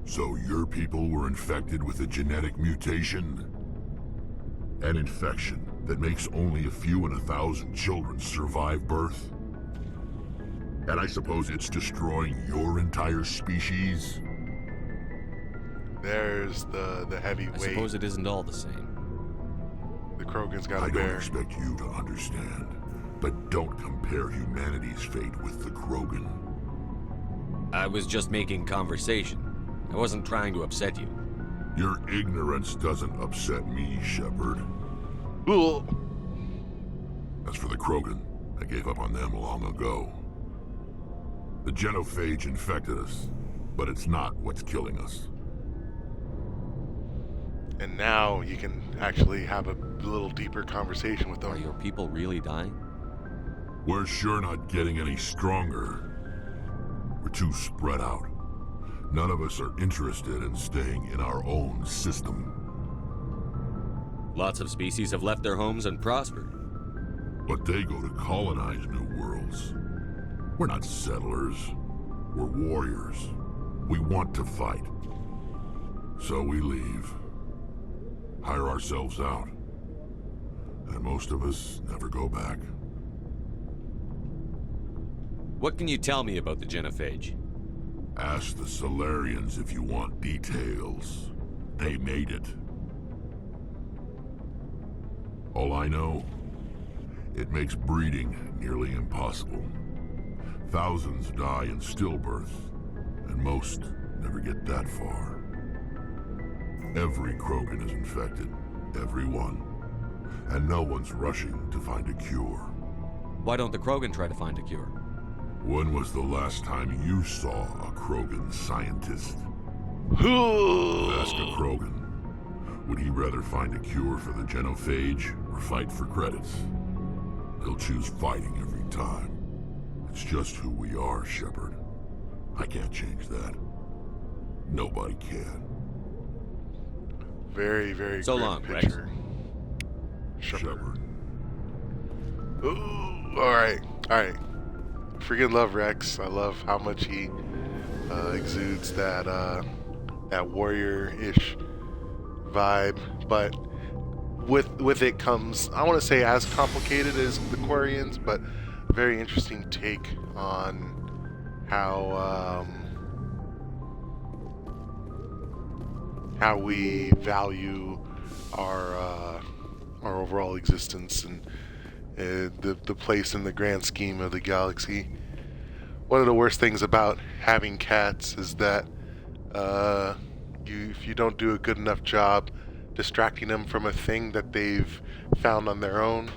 So your people were infected with a genetic mutation? An infection that makes only a few in 1,000 children survive birth? And I suppose it's destroying your entire species? There's the heavy weight. I suppose it isn't all the same. The Krogan's got I to don't bear. expect you to understand, but don't compare humanity's fate with the Krogan. I was just making conversation. I wasn't trying to upset you. Your ignorance doesn't upset me, Shepard. Cool. As for the Krogan, I gave up on them long ago. The genophage infected us, but it's not what's killing us. And now you can actually have a little deeper conversation with them. Are your people really dying? We're sure not getting any stronger. We're too spread out. None of us are interested in staying in our own system. Lots of species have left their homes and prospered. But they go to colonize new worlds. We're not settlers. We're warriors. We want to fight. So we leave. Hire ourselves out. And most of us never go back. What can you tell me about the genophage? Ask the Solarians if you want details. They made it. All I know, it makes breeding nearly impossible. Thousands die in stillbirth, and most never get that far. Every Krogan is infected, every one. And no one's rushing to find a cure. Why don't the Krogan try to find a cure? When was the last time you saw a Krogan scientist? Ask a Krogan. Would he rather find a cure for the genophage or fight for credits? He'll choose fighting every time. It's just who we are, Shepard. I can't change that. Nobody can. Very, very So grim long, Rex. picture. Shepard. Ooh, alright. Freaking love Rex. I love how much he exudes that that warrior-ish vibe, but with it comes, I want to say, as complicated as the Quarians, but a very interesting take on how we value our overall existence and the place in the grand scheme of the galaxy. One of the worst things about having cats is that if you don't do a good enough job distracting them from a thing that they've found on their own,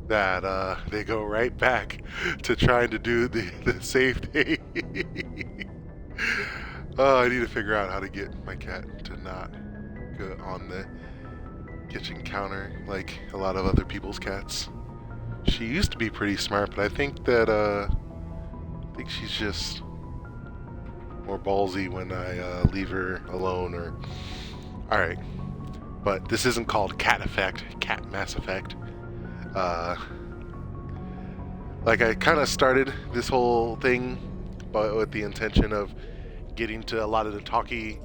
that they go right back to trying to do the safe thing. Oh, I need to figure out how to get my cat to not go on the kitchen counter like a lot of other people's cats. She used to be pretty smart, but I think that she's just more ballsy when I leave her alone. Or alright, but this isn't called Cat Effect, Cat Mass Effect. Like, I kind of started this whole thing with the intention of getting to a lot of the talky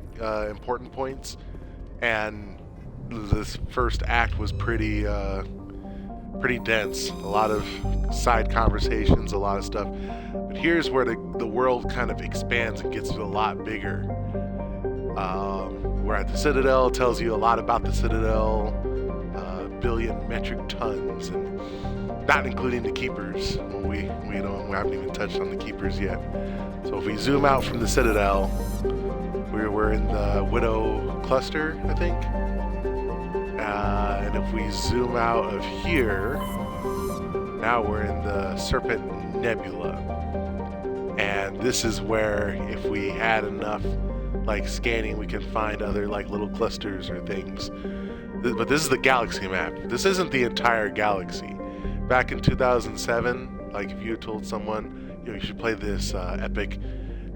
important points, and this first act was pretty dense. A lot of side conversations, a lot of stuff. But here's where the world kind of expands and gets a lot bigger. We're at the Citadel, tells you a lot about the Citadel, billion metric tons, and not including the Keepers. We haven't even touched on the Keepers yet. So if we zoom out from the Citadel, we're in the Widow Cluster, I think. And if we zoom out of here, now we're in the Serpent Nebula. And this is where, if we had enough scanning, we can find other little clusters or things. But this is the galaxy map. This isn't the entire galaxy. Back in 2007, if you had told someone, you should play this epic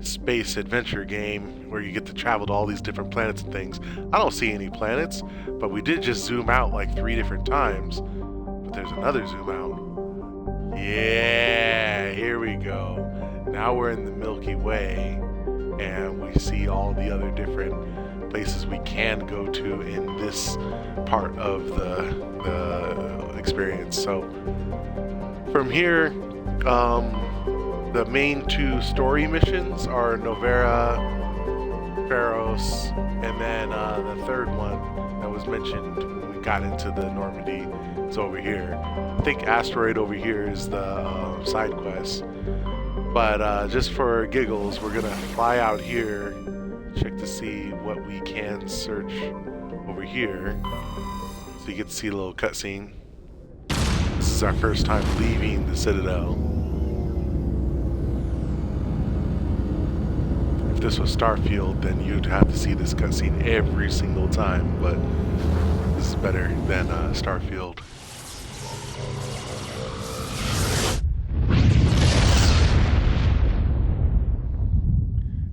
space adventure game where you get to travel to all these different planets and things. I don't see any planets, but we did just zoom out 3 different times. But there's another zoom out. Yeah, here we go. Now we're in the Milky Way, and we see all the other different places we can go to in this part of the experience. So from here, the main 2 story missions are Novera, Pharos, and then the third one that was mentioned when we got into the Normandy is over here. I think Asteroid over here is the side quest. But just for giggles, we're gonna fly out here, check to see what we can search over here. So you get to see a little cutscene. This is our first time leaving the Citadel. If this was Starfield, then you'd have to see this cutscene every single time, but this is better than Starfield.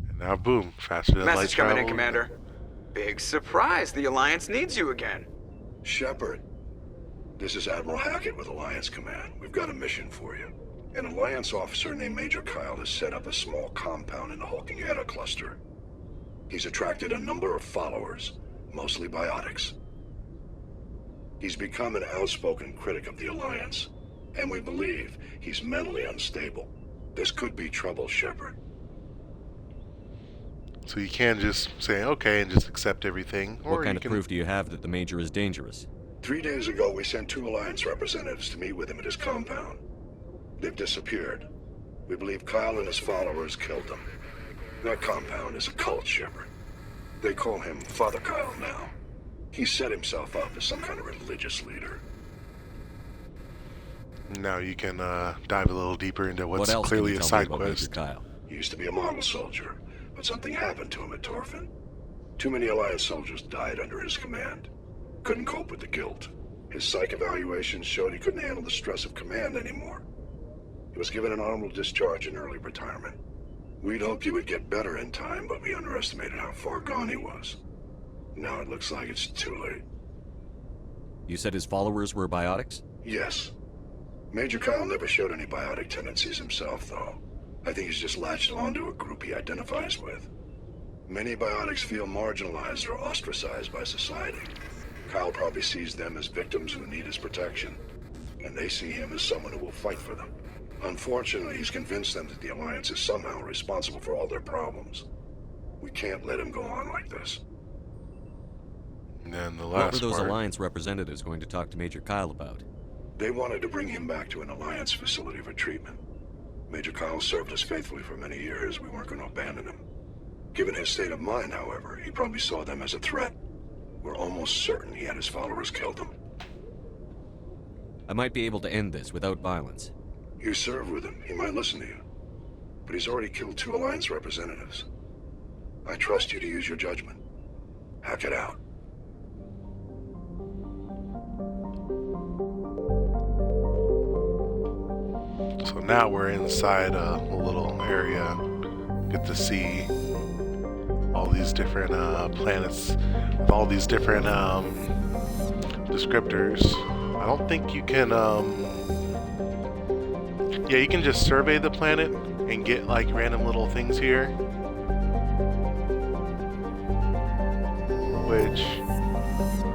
And now, boom, faster than light Message travel. coming in, Commander. Big surprise, the Alliance needs you again. Shepard, this is Admiral Hackett with Alliance Command. We've got a mission for you. An Alliance officer named Major Kyle has set up a small compound in the Hulking Eta cluster. He's attracted a number of followers, mostly biotics. He's become an outspoken critic of the Alliance, and we believe he's mentally unstable. This could be trouble, Shepard. So you can just say okay and just accept everything. What kind of proof do you have that the Major is dangerous? 3 days ago, we sent 2 Alliance representatives to meet with him at his compound. They've disappeared. We believe Kyle and his followers killed them. That compound is a cult, Shepard. They call him Father Kyle now. He set himself up as some kind of religious leader. Now you can dive a little deeper into what's What else clearly can a you tell me side about Major quest. Kyle? He used to be a model soldier, but something happened to him at Torfin. Too many Alliance soldiers died under his command. Couldn't cope with the guilt. His psych evaluations showed he couldn't handle the stress of command anymore. He was given an honorable discharge in early retirement. We'd hoped he would get better in time, but we underestimated how far gone he was. Now it looks like it's too late. You said his followers were biotics? Yes. Major Kyle never showed any biotic tendencies himself, though. I think he's just latched onto a group he identifies with. Many biotics feel marginalized or ostracized by society. Kyle probably sees them as victims who need his protection, and they see him as someone who will fight for them. Unfortunately, he's convinced them that the Alliance is somehow responsible for all their problems. We can't let him go on like this. And then the What last were those part. Alliance representatives going to talk to Major Kyle about? They wanted to bring him back to an Alliance facility for treatment. Major Kyle served us faithfully for many years. We weren't going to abandon him. Given his state of mind, however, he probably saw them as a threat. We're almost certain he had his followers killed him. I might be able to end this without violence. You serve with him. He might listen to you. But he's already killed 2 Alliance representatives. I trust you to use your judgment. Hack it out. So now we're inside a little area. Get to see all these different planets with all these different descriptors. I don't think you can yeah, you can just survey the planet and get like random little things here, which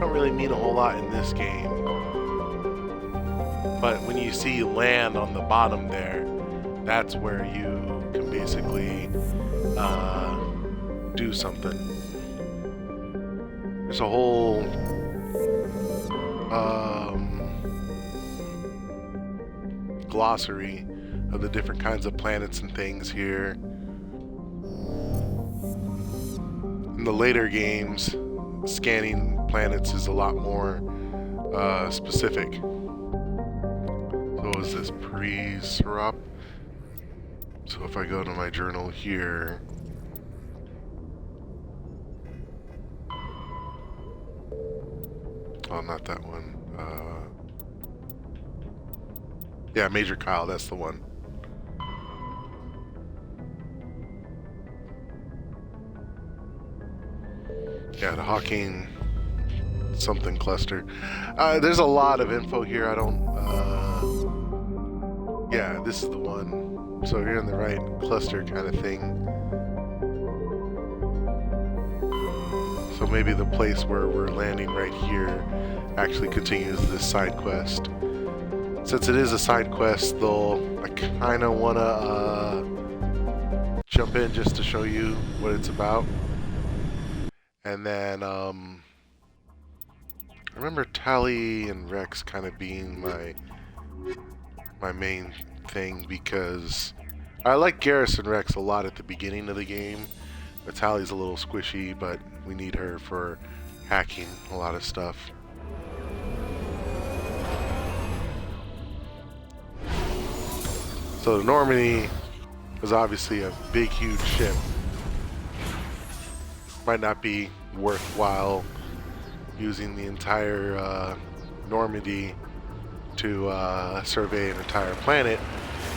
don't really mean a whole lot in this game. But when you see land on the bottom there, that's where you can basically do something. There's a whole glossary of the different kinds of planets and things here. In the later games, scanning planets is a lot more specific. So is this pre-Serap? So if I go to my journal here, oh, not that one. Yeah, Major Kyle, that's the one. Yeah, the Hawking something cluster. There's a lot of info here. I don't. Yeah, this is the one. So you're in the right cluster kind of thing. So maybe the place where we're landing right here actually continues this side quest. Since it is a side quest, though, I kind of want to jump in just to show you what it's about. And then, I remember Tali and Rex kind of being my main thing, because I like Garrison Rex a lot at the beginning of the game. But Tali's a little squishy, but we need her for hacking a lot of stuff. So the Normandy is obviously a big, huge ship. Might not be worthwhile using the entire Normandy to survey an entire planet,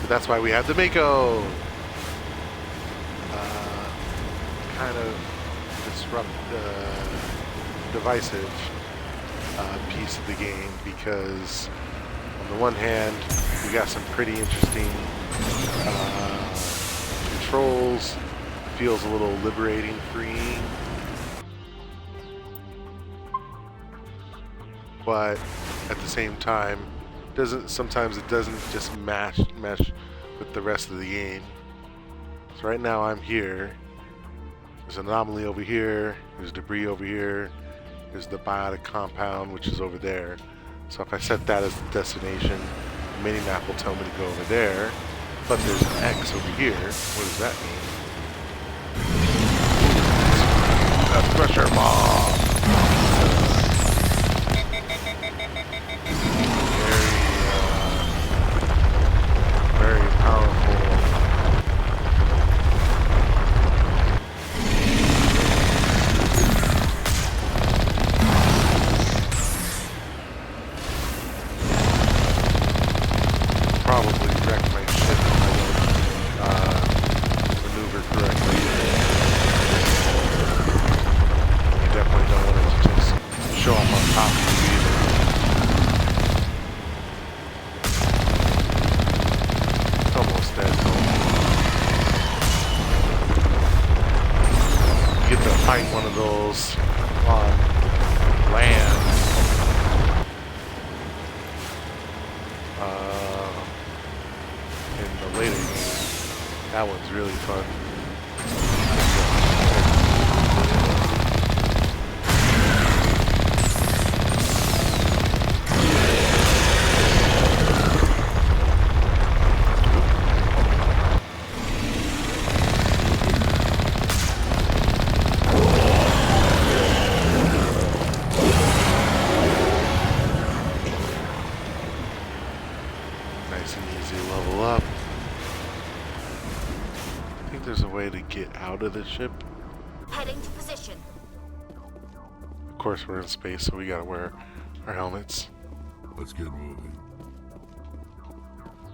but that's why we have the Mako. Kind of divisive piece of the game, because on the one hand we got some pretty interesting controls. Feels a little liberating, freeing, but at the same time sometimes it doesn't just mesh with the rest of the game. So right now I'm here. There's an anomaly over here, there's debris over here, there's the biotic compound, which is over there. So if I set that as the destination, the mini-map will tell me to go over there, but there's an X over here. What does that mean? That's pressure bomb! Very powerful. Probably wreck my ship if I don't maneuver fight one of those on land. In the later game. That one's really fun. Nice and easy to level up. I think there's a way to get out of the ship. Heading to position. Of course, we're in space, so we gotta wear our helmets. Let's get moving.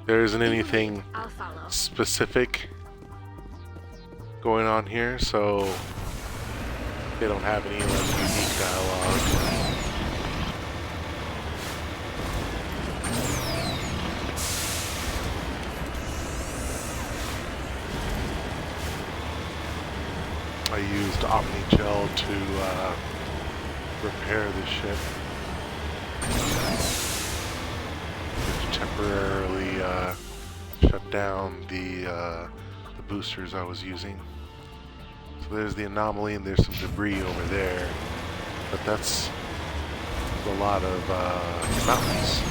There isn't anything I'll follow. specific going on here, so they don't have any like unique dialogue. I used Omni-Gel to repair the ship. To temporarily shut down the boosters I was using. So there's the anomaly and there's some debris over there. But that's a lot of mountains.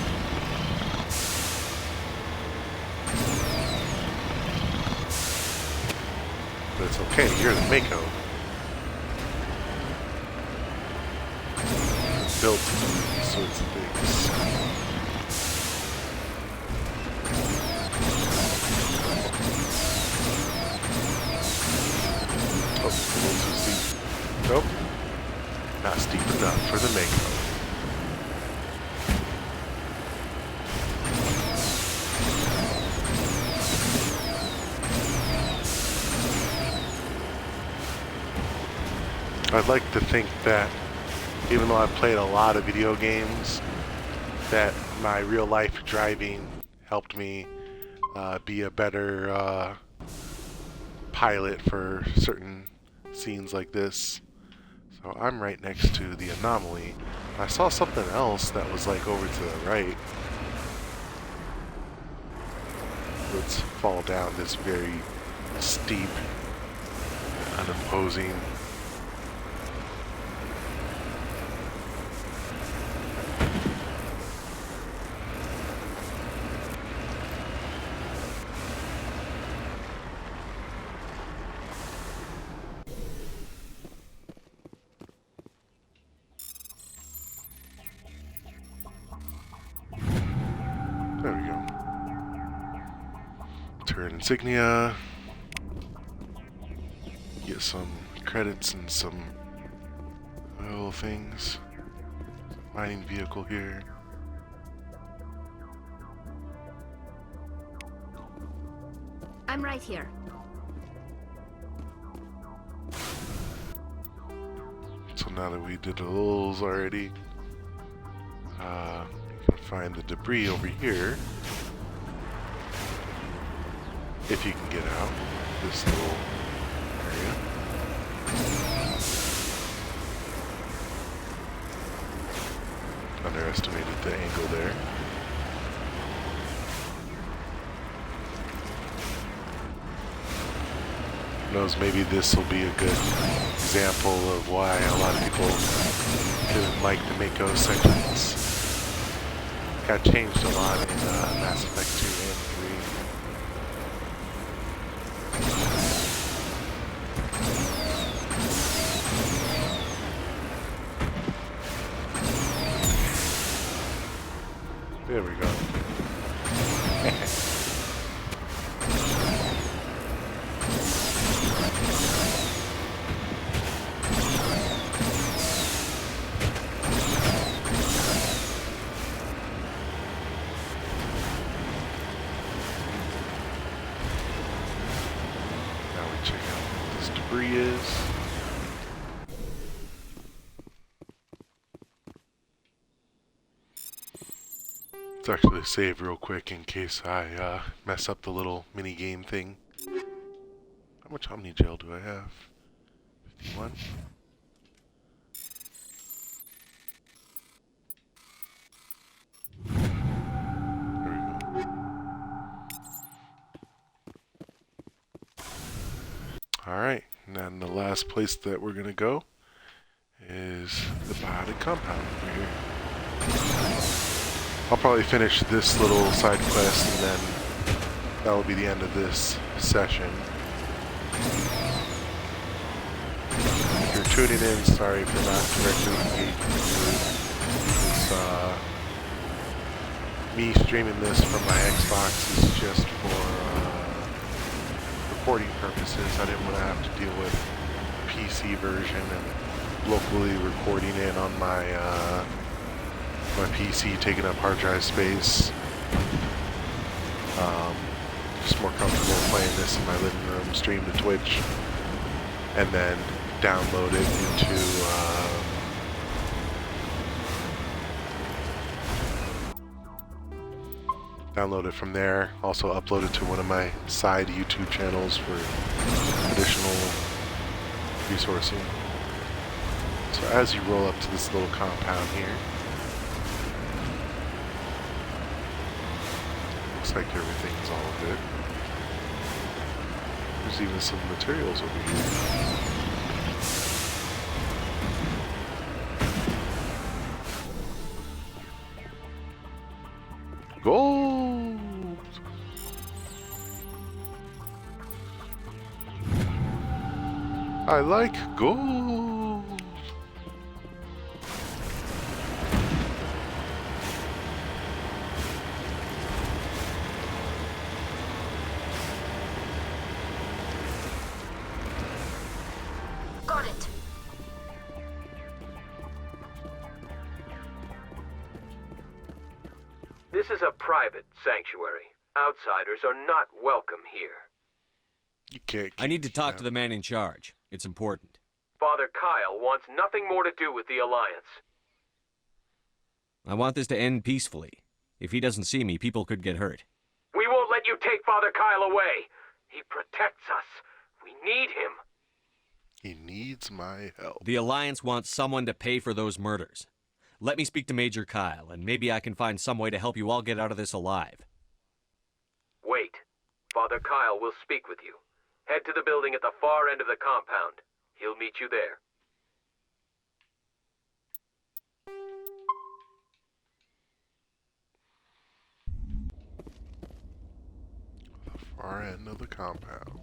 But it's okay, you're the Mako. It's built to do these sorts of things. Oh, a little too steep. Nope. Not steep enough for the Mako. I'd like to think that even though I've played a lot of video games, that my real life driving helped me be a better pilot for certain scenes like this. So I'm right next to the anomaly. I saw something else that was like over to the right. Let's fall down this very steep, unimposing There we go. Turret insignia. Get some credits and some little things. Mining vehicle here. I'm right here. So now that we did those already, you can find the debris over here. If you can get out this little area. Underestimated the angle there. Who knows, maybe this will be a good example of why a lot of people didn't like the Mako sections. Got changed a lot in Mass Effect 2 and 3. There we go. Now we check out what this debris is. Let's actually save real quick in case I mess up the little mini game thing. How much Omni-Gel do I have? 51? And then the last place that we're gonna go is the Biotic compound over here. I'll probably finish this little side quest and then that will be the end of this session. If you're tuning in, sorry for not directly engaging with you. Me streaming this from my Xbox is just for recording purposes. I didn't want to have to deal with PC version and locally recording it on my my PC, taking up hard drive space. Just more comfortable playing this in my living room, stream to Twitch, and then download it into download it from there. Also upload it to one of my side YouTube channels for additional resourcing. So as you roll up to this little compound here, looks like everything's all good. There's even some materials over here. Gold! I like gold! Got it. This is a private sanctuary. Outsiders are not welcome here. You can't. I need to talk to the man in charge. It's important. Father Kyle wants nothing more to do with the Alliance. I want this to end peacefully. If he doesn't see me, people could get hurt. We won't let you take Father Kyle away. He protects us. We need him. He needs my help. The Alliance wants someone to pay for those murders. Let me speak to Major Kyle, and maybe I can find some way to help you all get out of this alive. Wait. Father Kyle will speak with you. Head to the building at the far end of the compound. He'll meet you there. The far end of the compound.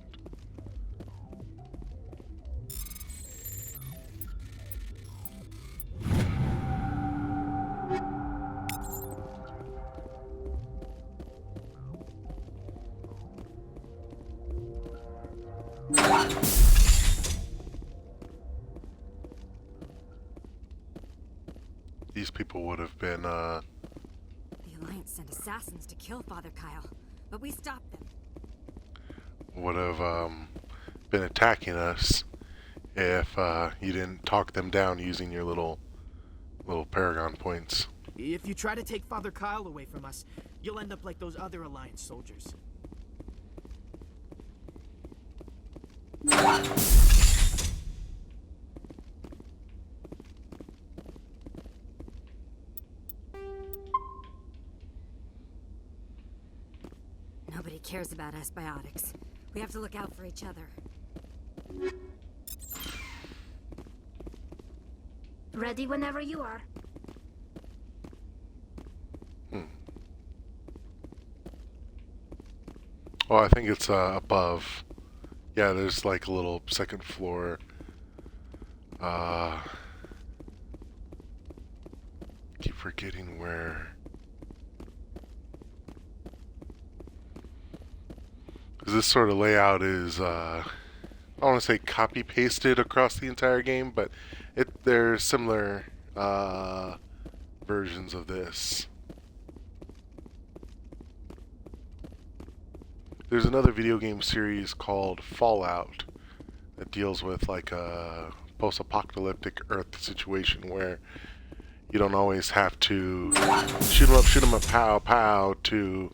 These people would have been, The Alliance sent assassins to kill Father Kyle, but we stopped them. would have been attacking us if you didn't talk them down using your little Paragon points. If you try to take Father Kyle away from us, you'll end up like those other Alliance soldiers. Nobody cares about us biotics. We have to look out for each other. Ready whenever you are. Oh, I think it's above. Yeah, there's like a little second floor. Keep forgetting where. Because this sort of layout is, I don't want to say copy pasted across the entire game, but there's similar versions of this. There's another video game series called Fallout that deals with like a post-apocalyptic Earth situation where you don't always have to shoot 'em up, pow, pow to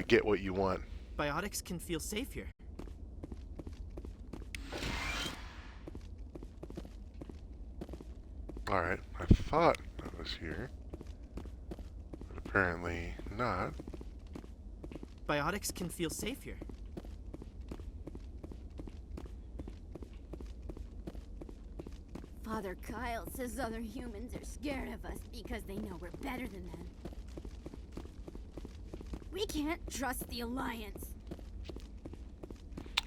get what you want. Biotics can feel safe here. Alright, I thought I was here, but apparently not. Biotics can feel safe here. Father Kyle says other humans are scared of us because they know we're better than them. We can't trust the Alliance.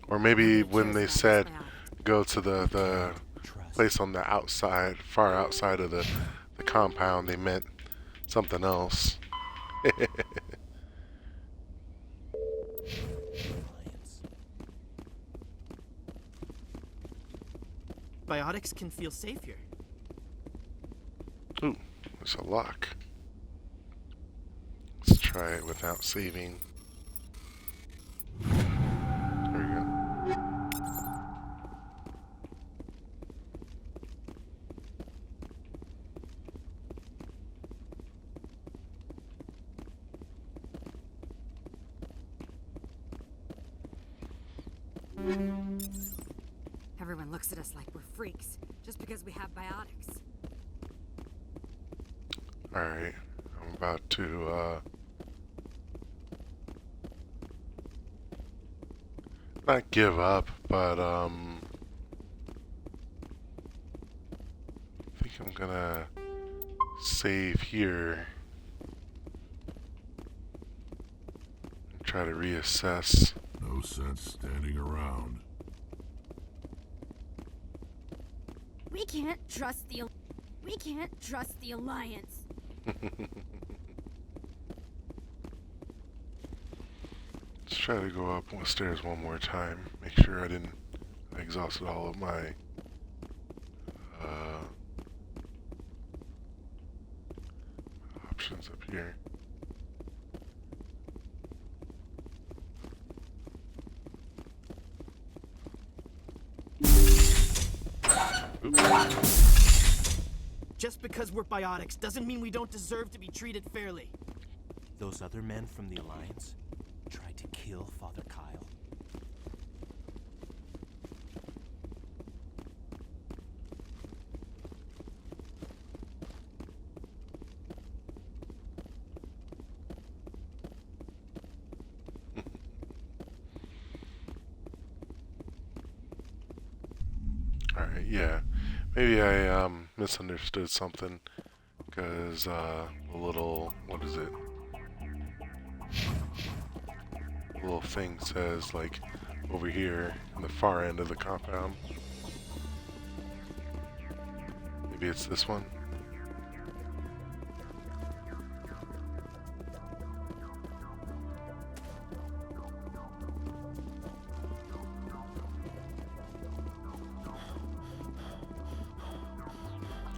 Or maybe when they said go to the place on the outside, far outside of the compound, they meant something else. Biotics can feel safe here. Ooh, there's a lock. Let's try it without saving. There we go. Everyone looks at us like we're freaks, just because we have biotics. Alright, I'm about to, not give up, but, I think I'm gonna save here and try to reassess. No sense standing around. We can't trust the Alliance. Let's try to go up the stairs one more time. Make sure I exhausted all of my options up here. Just because we're biotics doesn't mean we don't deserve to be treated fairly. Those other men from the Alliance tried to kill Father Kyle. Alright, yeah. Maybe I misunderstood something, because a little, what is it? A little thing says, like, over here in the far end of the compound. Maybe it's this one?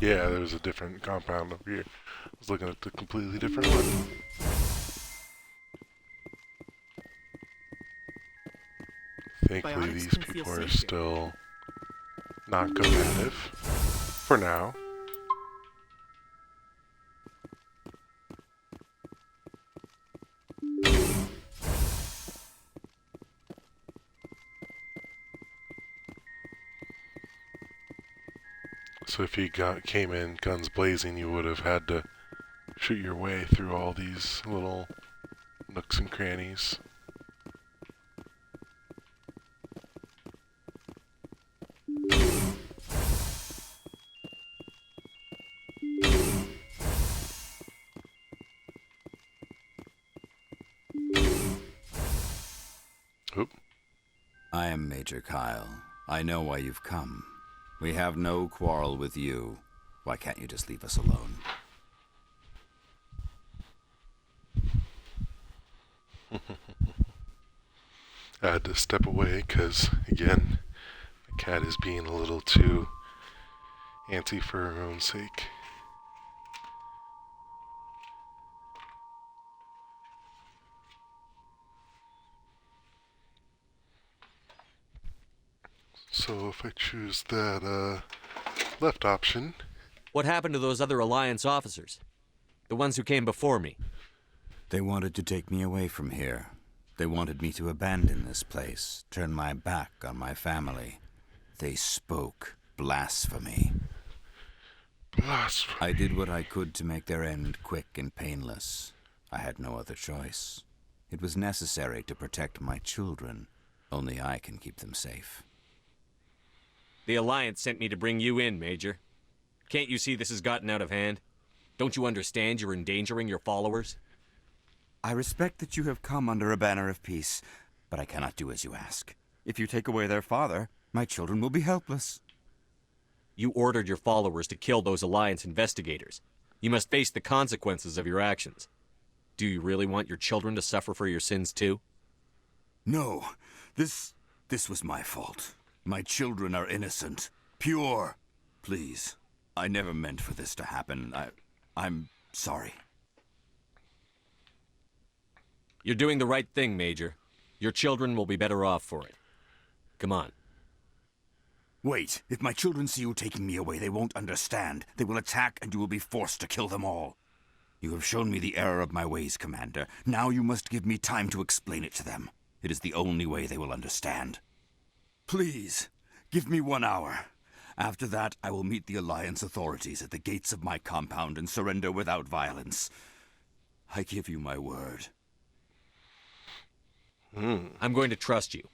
Yeah, there was a different compound over here. I was looking at the completely different one. Thankfully, these people are still not competitive. For now. So if you came in guns blazing, you would have had to shoot your way through all these little nooks and crannies. Oop. I am Major Kyle. I know why you've come. We have no quarrel with you. Why can't you just leave us alone? I had to step away because, again, the cat is being a little too antsy for her own sake. So if I choose that left option... What happened to those other Alliance officers? The ones who came before me? They wanted to take me away from here. They wanted me to abandon this place, turn my back on my family. They spoke blasphemy. Blasphemy. I did what I could to make their end quick and painless. I had no other choice. It was necessary to protect my children. Only I can keep them safe. The Alliance sent me to bring you in, Major. Can't you see this has gotten out of hand? Don't you understand you're endangering your followers? I respect that you have come under a banner of peace, but I cannot do as you ask. If you take away their father, my children will be helpless. You ordered your followers to kill those Alliance investigators. You must face the consequences of your actions. Do you really want your children to suffer for your sins too? No, this was my fault. My children are innocent, pure. Please, I never meant for this to happen. I'm sorry. You're doing the right thing, Major. Your children will be better off for it. Come on. Wait, if my children see you taking me away, they won't understand. They will attack and you will be forced to kill them all. You have shown me the error of my ways, Commander. Now you must give me time to explain it to them. It is the only way they will understand. Please, give me 1 hour. After that, I will meet the Alliance authorities at the gates of my compound and surrender without violence. I give you my word. I'm going to trust you.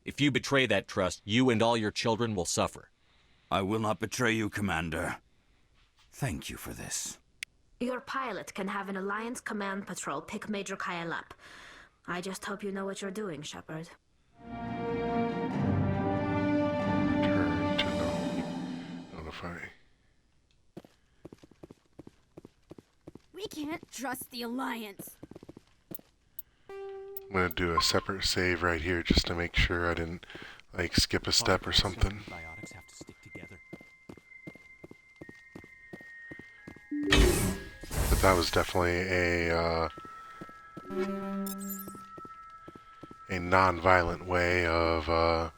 If you betray that trust, you and all your children will suffer. I will not betray you, Commander. Thank you for this. Your pilot can have an Alliance command patrol pick Major Kyle up. I just hope you know what you're doing, Shepard. Return to notify. We can't trust the Alliance. I'm gonna do a separate save right here just to make sure I didn't, like, skip a step or something. Biotics have to stick together. But that was definitely a non-violent way of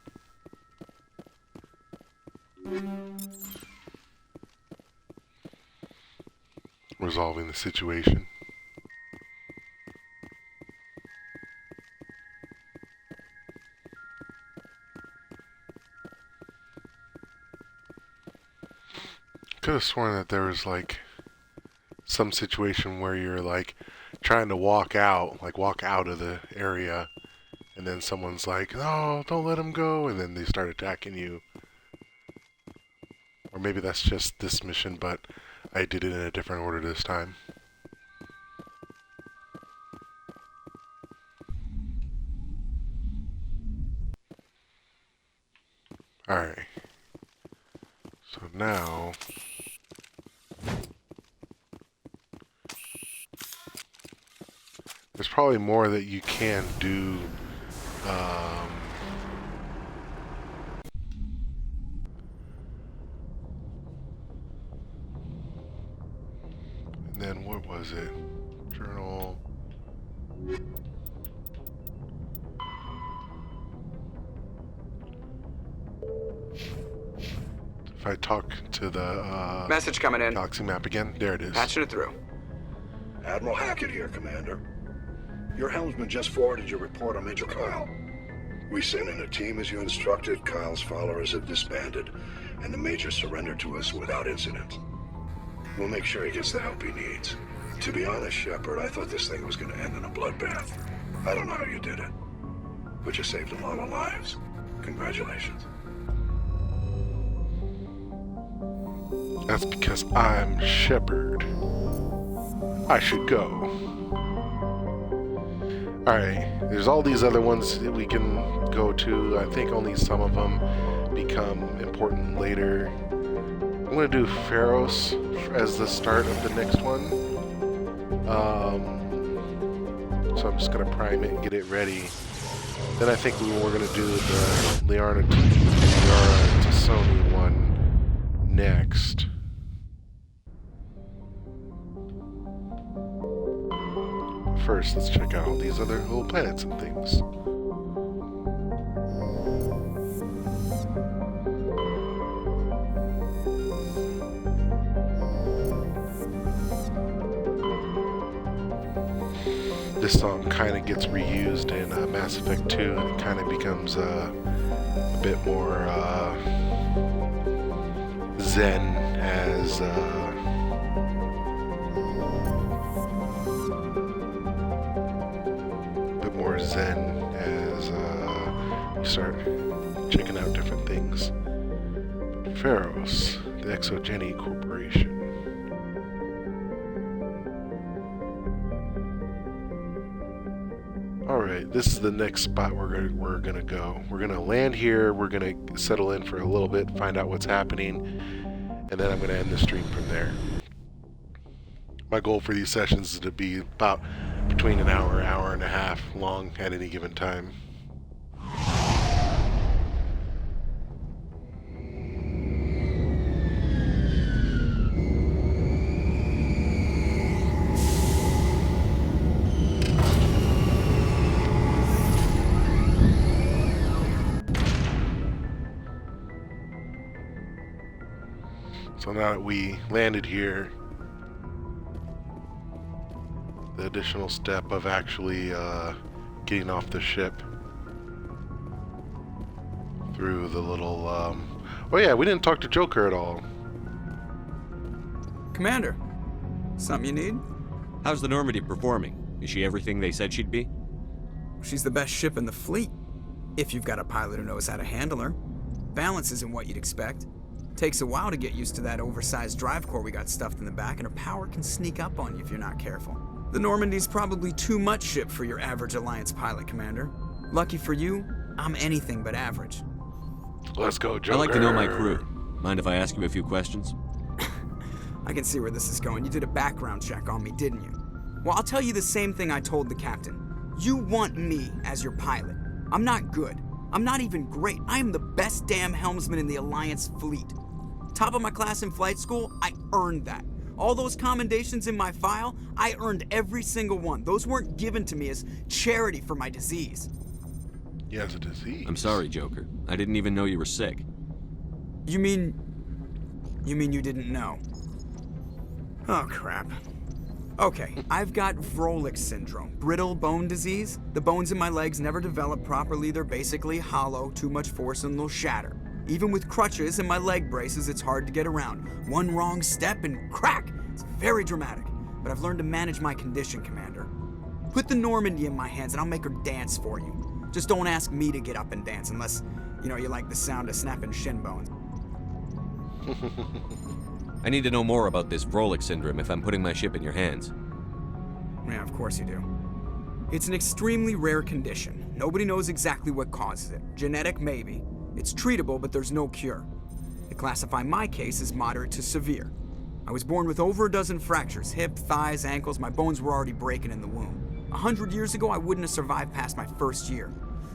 resolving the situation. Could have sworn that there was like some situation where you're like trying to walk out of the area, and then someone's like, "No, don't let him go," and then they start attacking you. Or maybe that's just this mission, but I did it in a different order this time. Alright. So now there's probably more that you can do. And then what was it? Journal. If I talk to the message coming in. Galaxy map again, there it is. Patching it through. Admiral Hackett here, Commander. Your helmsman just forwarded your report on Major Kyle. We sent in a team as you instructed. Kyle's followers have disbanded, and the Major surrendered to us without incident. We'll make sure he gets the help he needs. To be honest, Shepard, I thought this thing was going to end in a bloodbath. I don't know how you did it, but you saved a lot of lives. Congratulations. That's because I'm Shepard. I should go. Alright, there's all these other ones that we can go to. I think only some of them become important later. I'm going to do Pharos as the start of the next one. So I'm just going to prime it and get it ready. Then I think we're going to do the Liara T'Soni one next. First, let's check out all these other little planets and things. This song kind of gets reused in Mass Effect 2, and it kind of becomes a bit more zen as you start checking out different things. Pharos, the Exogeny Corporation. Alright, this is the next spot we're gonna go. We're gonna land here, we're gonna settle in for a little bit, find out what's happening, and then I'm gonna end the stream from there. My goal for these sessions is to be about between an hour and a half long at any given time. So now that we landed here, the additional step of actually getting off the ship through the little, oh yeah, we didn't talk to Joker at all. Commander, something you need? How's the Normandy performing? Is she everything they said she'd be? She's the best ship in the fleet, if you've got a pilot who knows how to handle her. Balance isn't what you'd expect. Takes a while to get used to that oversized drive core we got stuffed in the back, and her power can sneak up on you if you're not careful. The Normandy's probably too much ship for your average Alliance pilot, Commander. Lucky for you, I'm anything but average. Let's go, Joker. I'd like to know my crew. Mind if I ask you a few questions? I can see where this is going. You did a background check on me, didn't you? Well, I'll tell you the same thing I told the captain. You want me as your pilot. I'm not good. I'm not even great. I am the best damn helmsman in the Alliance fleet. Top of my class in flight school, I earned that. All those commendations in my file, I earned every single one. Those weren't given to me as charity for my disease. He has a disease. I'm sorry, Joker. I didn't even know you were sick. You mean you didn't know? Oh, crap. Okay, I've got Vrolik syndrome, brittle bone disease. The bones in my legs never develop properly. They're basically hollow, too much force and they'll shatter. Even with crutches and my leg braces, it's hard to get around. One wrong step and crack! It's very dramatic, but I've learned to manage my condition, Commander. Put the Normandy in my hands and I'll make her dance for you. Just don't ask me to get up and dance unless, you like the sound of snapping shin bones. I need to know more about this Vrolik syndrome if I'm putting my ship in your hands. Yeah, of course you do. It's an extremely rare condition. Nobody knows exactly what causes it. Genetic, maybe. It's treatable, but there's no cure. They classify my case as moderate to severe. I was born with over a dozen fractures, hip, thighs, ankles. My bones were already breaking in the womb. 100 years ago, I wouldn't have survived past my first year.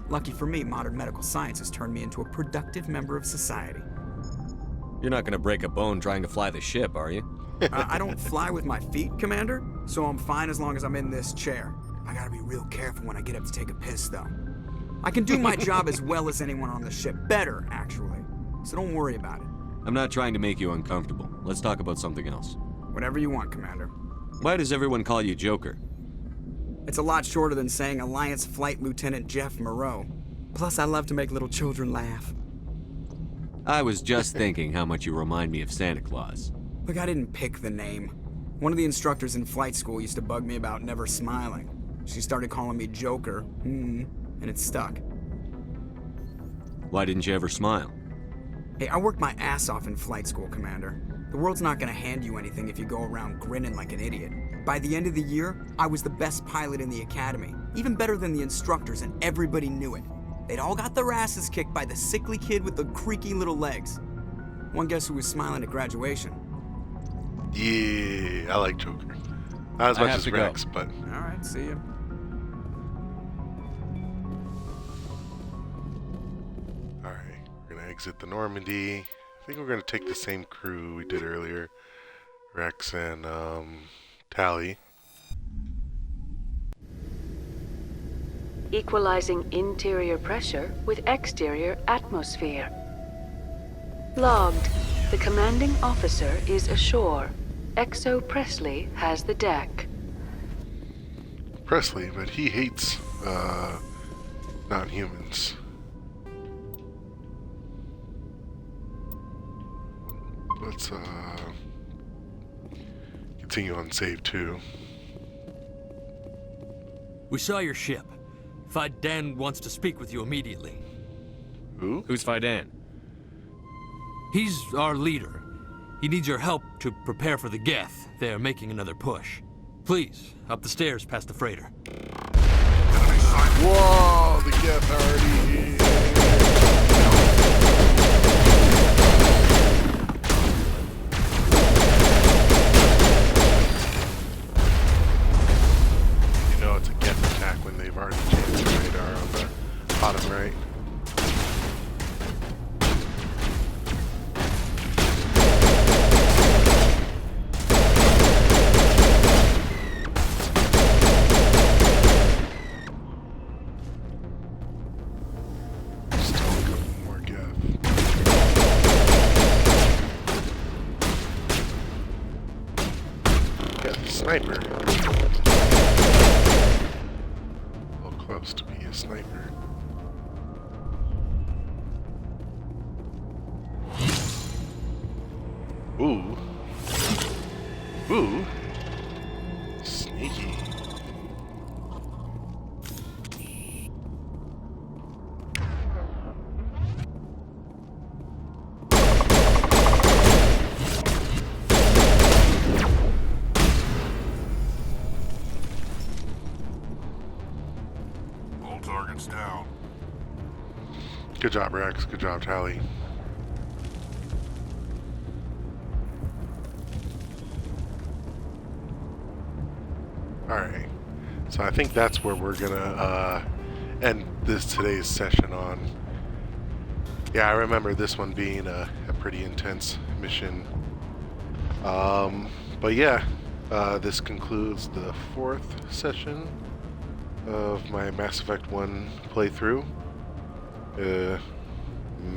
Lucky for me, modern medical science has turned me into a productive member of society. You're not gonna break a bone trying to fly the ship, are you? I don't fly with my feet, Commander, so I'm fine as long as I'm in this chair. I gotta be real careful when I get up to take a piss, though. I can do my job as well as anyone on the ship. Better, actually. So don't worry about it. I'm not trying to make you uncomfortable. Let's talk about something else. Whatever you want, Commander. Why does everyone call you Joker? It's a lot shorter than saying Alliance Flight Lieutenant Jeff Moreau. Plus, I love to make little children laugh. I was just thinking how much you remind me of Santa Claus. Look, I didn't pick the name. One of the instructors in flight school used to bug me about never smiling. She started calling me Joker, and it stuck. Why didn't you ever smile? Hey, I worked my ass off in flight school, Commander. The world's not gonna hand you anything if you go around grinning like an idiot. By the end of the year, I was the best pilot in the academy, even better than the instructors, and everybody knew it. They'd all got their asses kicked by the sickly kid with the creaky little legs. One guess who was smiling at graduation? Yeah, I like Joker. Not as much as Rex, but... Alright, see ya. Alright, we're gonna exit the Normandy. I think we're gonna take the same crew we did earlier. Rex and, Tally. Equalizing interior pressure with exterior atmosphere. Logged. The commanding officer is ashore. Exo Presley has the deck. Presley, but he hates, non-humans. Let's, continue on save 2. We saw your ship. Fidan wants to speak with you immediately. Who? Who's Fidan? He's our leader. He needs your help to prepare for the Geth. They are making another push. Please, up the stairs past the freighter. Whoa, the Geth already here. You know it's a Geth attack when they've already changed the radar on the bottom right. Sniper. A little close to be a sniper. Ooh. Ooh. Sneaky. Targets down. Good job, Rex. Good job, Tally. Alright. So I think that's where we're gonna end today's session on. Yeah, I remember this one being a pretty intense mission. But yeah, this concludes the 4th session of my Mass Effect 1 playthrough.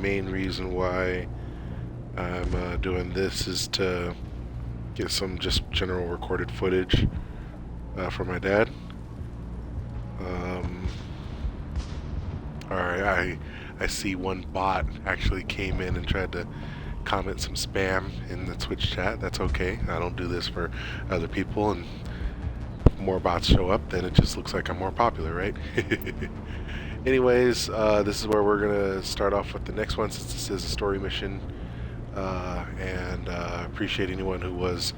Main reason why I'm doing this is to get some just general recorded footage for my dad. Alright, I see one bot actually came in and tried to comment some spam in the Twitch chat. That's okay. I don't do this for other people, and more bots show up, then it just looks like I'm more popular, right? Anyways, this is where we're gonna start off with the next one, since this is a story mission, and appreciate anyone who was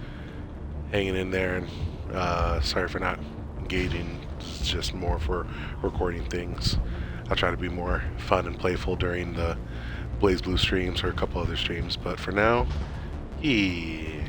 hanging in there, and sorry for not engaging. It's just more for recording things. I'll try to be more fun and playful during the BlazBlue streams or a couple other streams, but for now, yeah.